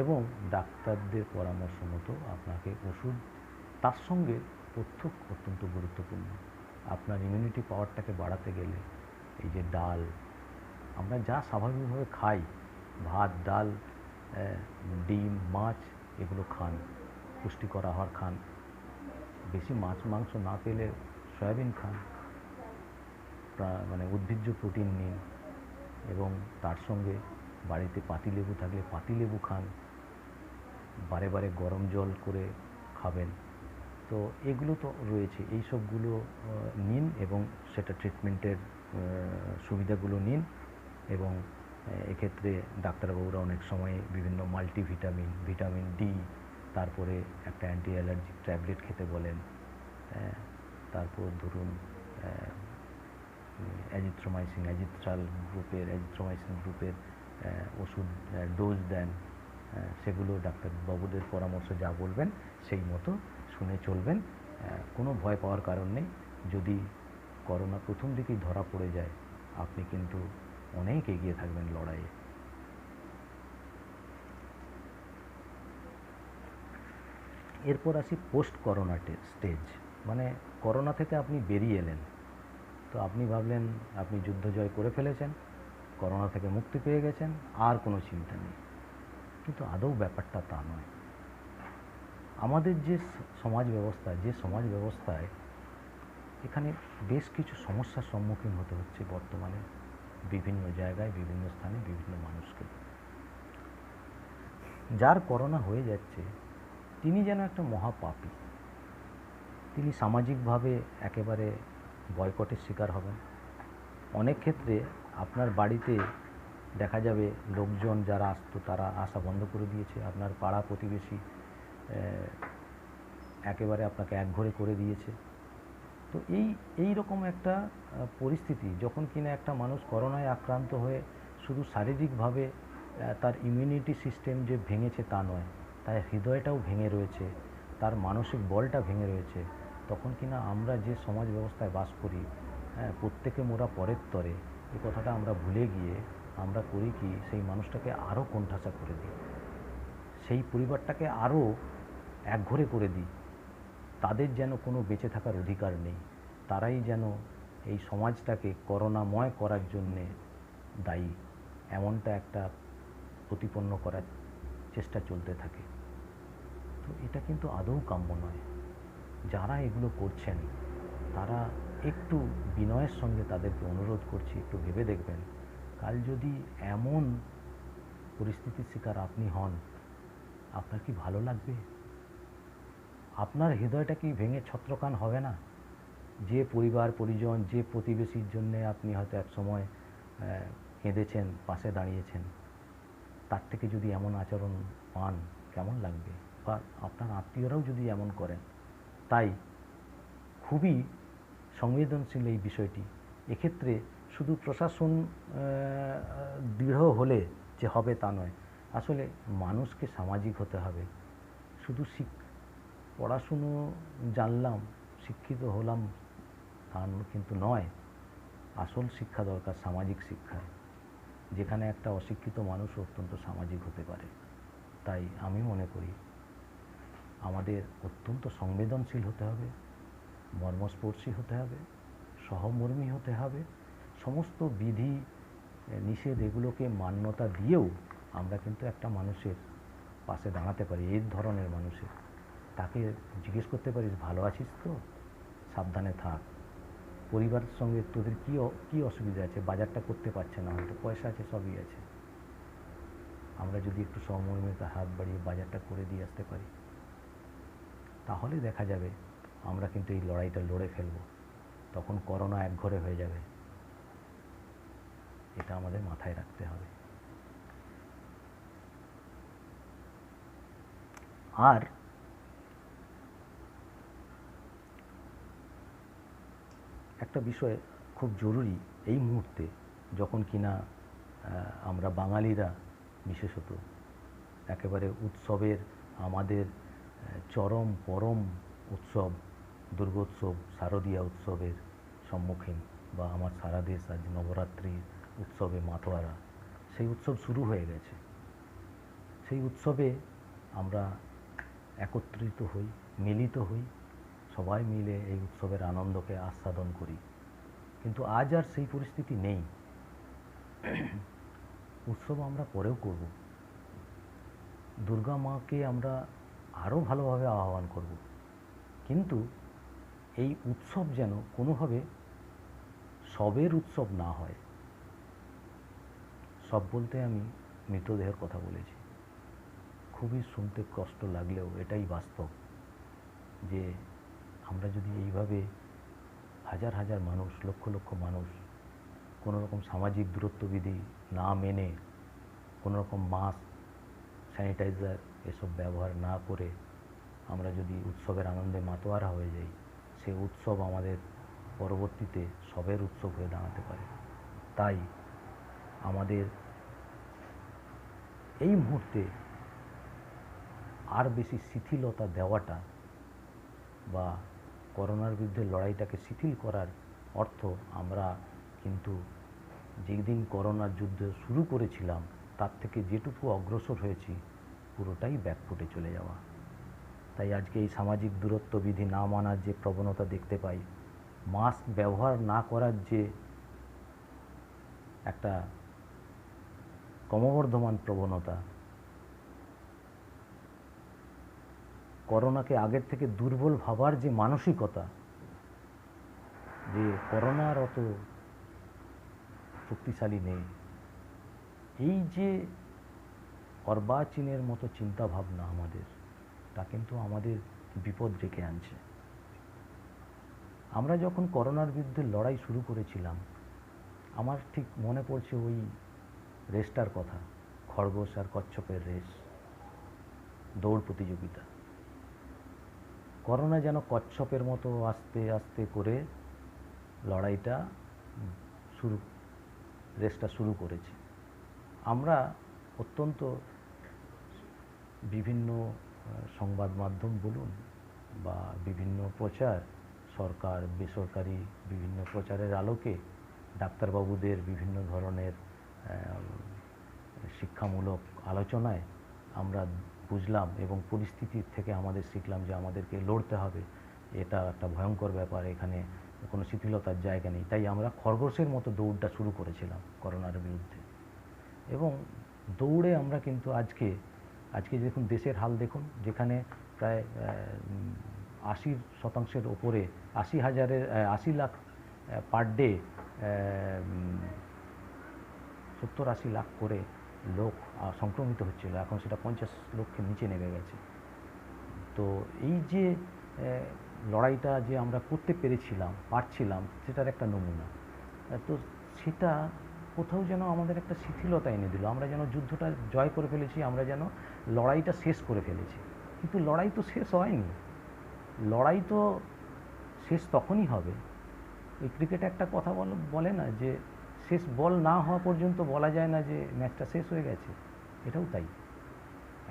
[SPEAKER 1] এবং ডাক্তারদের পরামর্শ মতো আপনাকে ওষুধ, তার সঙ্গে তথ্য অত্যন্ত গুরুত্বপূর্ণ। আপনার ইমিউনিটি পাওয়ারটাকে বাড়াতে গেলে এই যে ডাল, আমরা যা স্বাভাবিকভাবে খাই, ভাত, ডাল, ডিম, মাছ, এগুলো খান, পুষ্টিকর আহার খান, বেশি মাছ মাংস না পেলে সয়াবিন খান, মানে উদ্ভিজ্জ প্রোটিন নিন, এবং তার সঙ্গে বাড়িতে পাতিলেবু থাকলে পাতিলেবু খান, বারে বারে গরম জল করে খাবেন। তো এগুলো তো রয়েছে, এই সবগুলো নিন এবং সেটা ট্রিটমেন্টের সুবিধাগুলো নিন। এবং এক্ষেত্রে ডাক্তারবাবুরা অনেক সময় বিভিন্ন মাল্টিভিটামিন, ভিটামিন ডি, তারপরে একটা অ্যান্টি অ্যালার্জিক ট্যাবলেট খেতে বলেন। তারপর ধরুন অ্যাজিথ্রোমাইসিন গ্রুপের ওষুধ ডোজ দেন। সেগুলো ডাক্তারবাবুদের পরামর্শ যা বলবেন সেই মতো শুনে চলবেন। কোনো ভয় পাওয়ার কারণ নেই। যদি করোনা প্রথম দিকেই ধরা পড়ে যায়, আপনি কিন্তু অনেক এগিয়ে থাকবেন লড়াইয়ে। এরপর আসি পোস্ট করোনা স্টেজ, মানে করোনা থেকে আপনি বেরিয়ে এলেন, তো আপনি ভাবলেন আপনি যুদ্ধ জয় করে ফেলেছেন, করোনা থেকে মুক্তি পেয়ে গেছেন, আর কোনো চিন্তা নেই। কিন্তু আদৌ ব্যাপারটা তা নয়। আমাদের যে সমাজ ব্যবস্থায় এখানে বেশ কিছু সমস্যার সম্মুখীন হতে হচ্ছে বর্তমানে, বিভিন্ন জায়গায়, বিভিন্ন স্থানে, বিভিন্ন মানুষকে। যার করোনা হয়ে যাচ্ছে তিনি যেন একটা মহাপাপী। তিনি সামাজিকভাবে একেবারে বয়কটের শিকার হবেন। অনেক ক্ষেত্রে আপনার বাড়িতে দেখা যাবে লোকজন যারা আসতো তারা আসা বন্ধ করে দিয়েছে। আপনার পাড়া প্রতিবেশী একেবারে আপনাকে একঘরে করে দিয়েছে। তো এই রকম একটা পরিস্থিতি, যখন কিনা একটা মানুষ করোনায় আক্রান্ত হয়ে শুধু শারীরিকভাবে তার ইমিউনিটি সিস্টেম যে ভেঙেছে তা নয়, তার হৃদয়টাও ভেঙে রয়েছে, তার মানসিক বলটা ভেঙে রয়েছে, তখন কিনা আমরা যে সমাজ ব্যবস্থায় বাস করি, প্রত্যেকে মোরা পরের তরে, এই কথাটা আমরা ভুলে গিয়ে আমরা করি কি, সেই মানুষটাকে আরও কোণঠাসা করে দিই, সেই পরিবারটাকে আরও একঘরে করে দিই। তাদের যেন কোনো বেঁচে থাকার অধিকার নেই, তারাই যেন এই সমাজটাকে করোনাময় করার জন্যে দায়ী, এমনটা একটা প্রতিপন্ন করার চেষ্টা চলতে থাকে। তো এটা কিন্তু আদৌ কাম্য নয়। যারা এগুলো করছেন তারা একটু বিনয়ের সঙ্গে তাদেরকে অনুরোধ করছি, একটু ভেবে দেখবেন, কাল যদি এমন পরিস্থিতির শিকার আপনি হন, আপনার কি ভালো লাগবে? আপনার হৃদয়টা কি ভেঙে ছত্রখান হবে না? যে পরিবার পরিজন, যে প্রতিবেশীর জন্যে আপনি হয়তো এক সময় কেঁদেছেন, পাশে দাঁড়িয়েছেন, তার থেকে যদি এমন আচরণ পান, কেমন লাগবে? বা আপনার আত্মীয়রাও যদি এমন করেন। তাই খুবই সংবেদনশীল এই বিষয়টি। এক্ষেত্রে শুধু প্রশাসন দৃঢ় হলে যে হবে তা নয়, আসলে মানুষকে সামাজিক হতে হবে। শুধু পড়াশুনো জানলাম, শিক্ষিত হলাম তা কিন্তু নয়। আসল শিক্ষা দরকার সামাজিক শিক্ষা, যেখানে একটা অশিক্ষিত মানুষ অত্যন্ত সামাজিক হতে পারে। তাই আমি মনে করি আমাদের অত্যন্ত সংবেদনশীল হতে হবে, মর্মস্পর্শী হতে হবে, সহমর্মী হতে হবে। সমস্ত বিধি নিষেধ এগুলোকে মান্যতা দিয়েও আমরা কিন্তু একটা মানুষের পাশে দাঁড়াতে পারি, এই ধরনের মানুষের। তাকে জিজ্ঞেস করতে পারিস, ভালো আছিস তো? সাবধানে থাক। পরিবারের সঙ্গে তোদের কী অসুবিধা আছে? বাজারটা করতে পারছে না, হয়তো পয়সা আছে, সবই আছে। আমরা যদি একটু সহমর্মিতা হাত বাড়িয়ে বাজারটা করে দিয়ে আসতে পারি, তাহলে দেখা যাবে আমরা কিন্তু এই লড়াইটা লড়ে ফেলব। তখন করোনা একঘরে হয়ে যাবে। এটা আমাদের মাথায় রাখতে হবে। আর একটা বিষয় খুব জরুরি এই মুহূর্তে, যখন কিনা আমরা বাঙালিরা বিশেষত একেবারে উৎসবের, আমাদের চরম পরম উৎসব দুর্গোৎসব, শারদীয়া উৎসবের সম্মুখীন, বা আমার সারা দেশ আজ নবরাত্রির উৎসবে মাতোয়ারা, সেই উৎসব শুরু হয়ে গেছে। সেই উৎসবে আমরা একত্রিত হই, মিলিত হই, সবাই মিলে এই উৎসবের আনন্দকে আস্বাদন করি। কিন্তু আজ আর সেই পরিস্থিতি নেই। উৎসব আমরা পরেও করব, দুর্গা মাকে আমরা আরও ভালোভাবে আহ্বান করব, কিন্তু এই উৎসব যেন কোনোভাবে সবের উৎসব না হয়। সব বলতে আমি মৃতদেহের কথা বলেছি। খুবই শুনতে কষ্ট লাগলেও এটাই বাস্তব যে আমরা যদি এইভাবে হাজার হাজার মানুষ, লক্ষ লক্ষ মানুষ কোনো রকম সামাজিক দূরত্ববিধি না মেনে, কোনো রকম মাস্ক, স্যানিটাইজার এসব ব্যবহার না করে আমরা যদি উৎসবের আনন্দে মাতোয়ারা হয়ে যাই, সে উৎসব আমাদের পরবর্তীতে সবের উৎসব হয়ে দাঁড়াতে পারে। তাই আমাদের এই মুহূর্তে আর বেশি শিথিলতা দেওয়াটা বা করোনার বিরুদ্ধে লড়াইটাকে শিথিল করার অর্থ আমরা কিন্তু যেদিন করোনার যুদ্ধ শুরু করেছিলাম তার থেকে যেটুকু অগ্রসর হয়েছি পুরোটাই ব্যাকফুটে চলে যাওয়া। তাই আজকে এই সামাজিক দূরত্ব বিধি না মানার যে প্রবণতা দেখতে পাই, মাস্ক ব্যবহার না করার যে একটা ক্রমবর্ধমান প্রবণতা, করোনাকে আগের থেকে দুর্বল ভাবার যে মানসিকতা, যে করোনার অত শক্তিশালী নেই, এই যে অর্বাচীনের মতো চিন্তা ভাবনা আমাদের, তা কিন্তু আমাদের বিপদ ডেকে আনছে। আমরা যখন করোনার বিরুদ্ধে লড়াই শুরু করেছিলাম, আমার ঠিক মনে পড়ছে ওই রেসটার কথা, খরগোশ আর কচ্ছপের রেস, দৌড় প্রতিযোগিতা। করোনা যেন কচ্ছপের মতো আস্তে আস্তে করে লড়াইটা রেসটা শুরু করেছে। আমরা অত্যন্ত বিভিন্ন সংবাদ মাধ্যম বলুন বা বিভিন্ন প্রচার, সরকার বেসরকারি বিভিন্ন প্রচারের আলোকে, ডাক্তারবাবুদের বিভিন্ন ধরনের শিক্ষামূলক আলোচনায় আমরা বুঝলাম এবং পরিস্থিতির থেকে আমাদের শিখলাম যে আমাদেরকে লড়তে হবে, এটা একটা ভয়ঙ্কর ব্যাপার, এখানে কোনো শিথিলতার জায়গা নেই। তাই আমরা খরগোশের মতো দৌড়টা শুরু করেছিলাম করোনার বিরুদ্ধে। এবং দৌড়ে আমরা কিন্তু আজকে দেখুন দেশের হাল দেখুন, যেখানে প্রায় 80% ওপরে, 80 লাখ পার ডে, 70-80 লাখ করে লোক সংক্রমিত হচ্ছিল, এখন সেটা 50 লক্ষের নিচে নেমে গেছে। তো এই যে লড়াইটা যে আমরা করতে পারছিলাম সেটার একটা নমুনা। তো সেটা কোথাও যেন আমাদের একটা শিথিলতা এনে দিল। আমরা যেন যুদ্ধটা জয় করে ফেলেছি, আমরা যেন লড়াইটা শেষ করে ফেলেছি। কিন্তু লড়াই তো শেষ হয়নি। লড়াই তো শেষ তখনই হবে, ওই ক্রিকেটে একটা কথা বলে না যে শেষ বল না হওয়া পর্যন্ত বলা যায় না যে ম্যাচটা শেষ হয়ে গেছে। এটাও তাই,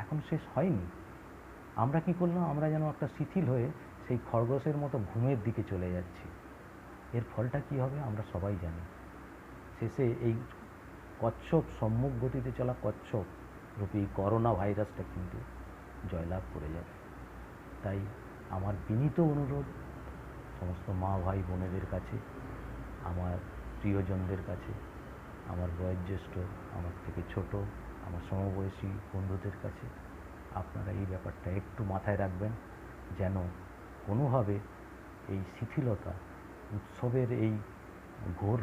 [SPEAKER 1] এখন শেষ হয়নি। আমরা কি করলাম, আমরা যেন একটা শিথিল হয়ে সেই খরগোশের মতো ঘুমের দিকে চলে যাচ্ছি। এর ফলটা কি হবে আমরা সবাই জানি। শেষে এই কচ্ছপ, সম্মুখ গতিতে চলা কচ্ছপ রূপী করোনা ভাইরাসটা কিন্তু জয়লাভ করে যাবে। তাই আমার বিনীত অনুরোধ সমস্ত মা ভাই বোনেদের কাছে, আমার প্রিয়জনদের কাছে, আমার বয়োজ্যেষ্ঠ, আমার থেকে ছোট, আমার সমবয়সী বন্ধুদের কাছে, আপনারা এই ব্যাপারটা একটু মাথায় রাখবেন যেন কোনোভাবে এই শিথিলতা, উৎসবের এই ঘোর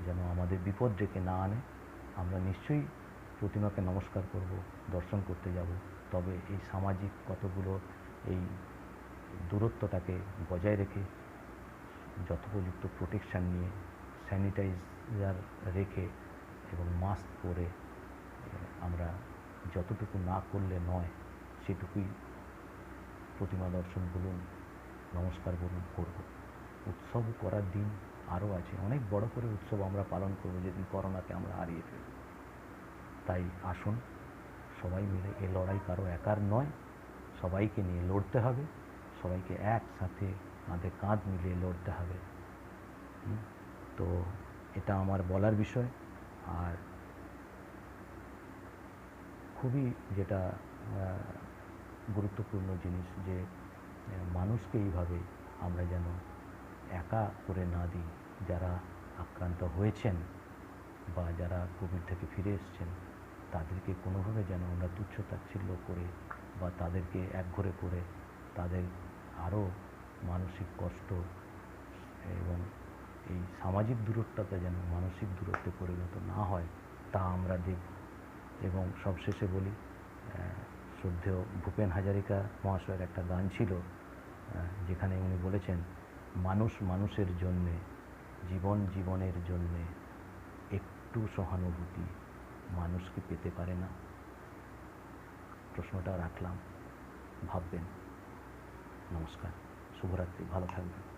[SPEAKER 1] যেন আমাদের বিপদ ডেকে না আনে। আমরা নিশ্চয়ই প্রতিমাকে নমস্কার করব, দর্শন করতে যাব, তবে এই সামাজিক কতগুলো এই দূরত্বটাকে বজায় রেখে, যথোপযুক্ত প্রোটেকশান নিয়ে, স্যানিটাইজার রেখে এবং মাস্ক পরে আমরা যতটুকু না করলে নয় সেটুকুই প্রতিমা দর্শন বলুন, নমস্কার বলুন করব। উৎসব করার দিন আরও আছে, অনেক বড় করে উৎসব আমরা পালন করব যেদিন করোনাকে আমরা হারিয়ে ফেলব। তাই আসুন সবাই মিলে, এ লড়াই কারো একার নয়, সবাইকে নিয়ে লড়তে হবে, সবাইকে একসাথে কাঁধে কাঁধ মিলিয়ে লড়তে হবে। তো এটা আমার বলার বিষয়। আর খুবই যেটা গুরুত্বপূর্ণ জিনিস যে মানুষকে এইভাবে আমরা যেন একা করে না দিই। যারা আক্রান্ত হয়েছেন বা যারা কোভিড থেকে ফিরে এসছেন তাদেরকে কোনোভাবে যেন আমরা তুচ্ছ-তাচ্ছিল্য করে বা তাদেরকে একঘরে করে তাদের আরও মানসিক কষ্ট এবং এই সামাজিক দূরত্বটা যেন মানসিক দূরত্বে পরিণত না হয় তা আমরা দেখব। এবং সবশেষে বলি, শ্রদ্ধেয় ভূপেন হাজারিকা মহাশয়ের একটা গান ছিল, যেখানে উনি বলেছেন, মানুষ মানুষের জন্যে, জীবন জীবনের জন্যে একটু সহানুভূতি মানুষ কি পেতে পারে না? প্রশ্নটা রাখলাম, ভাববেন। নমস্কার, শুভরাত্রি, ভালো থাকবেন।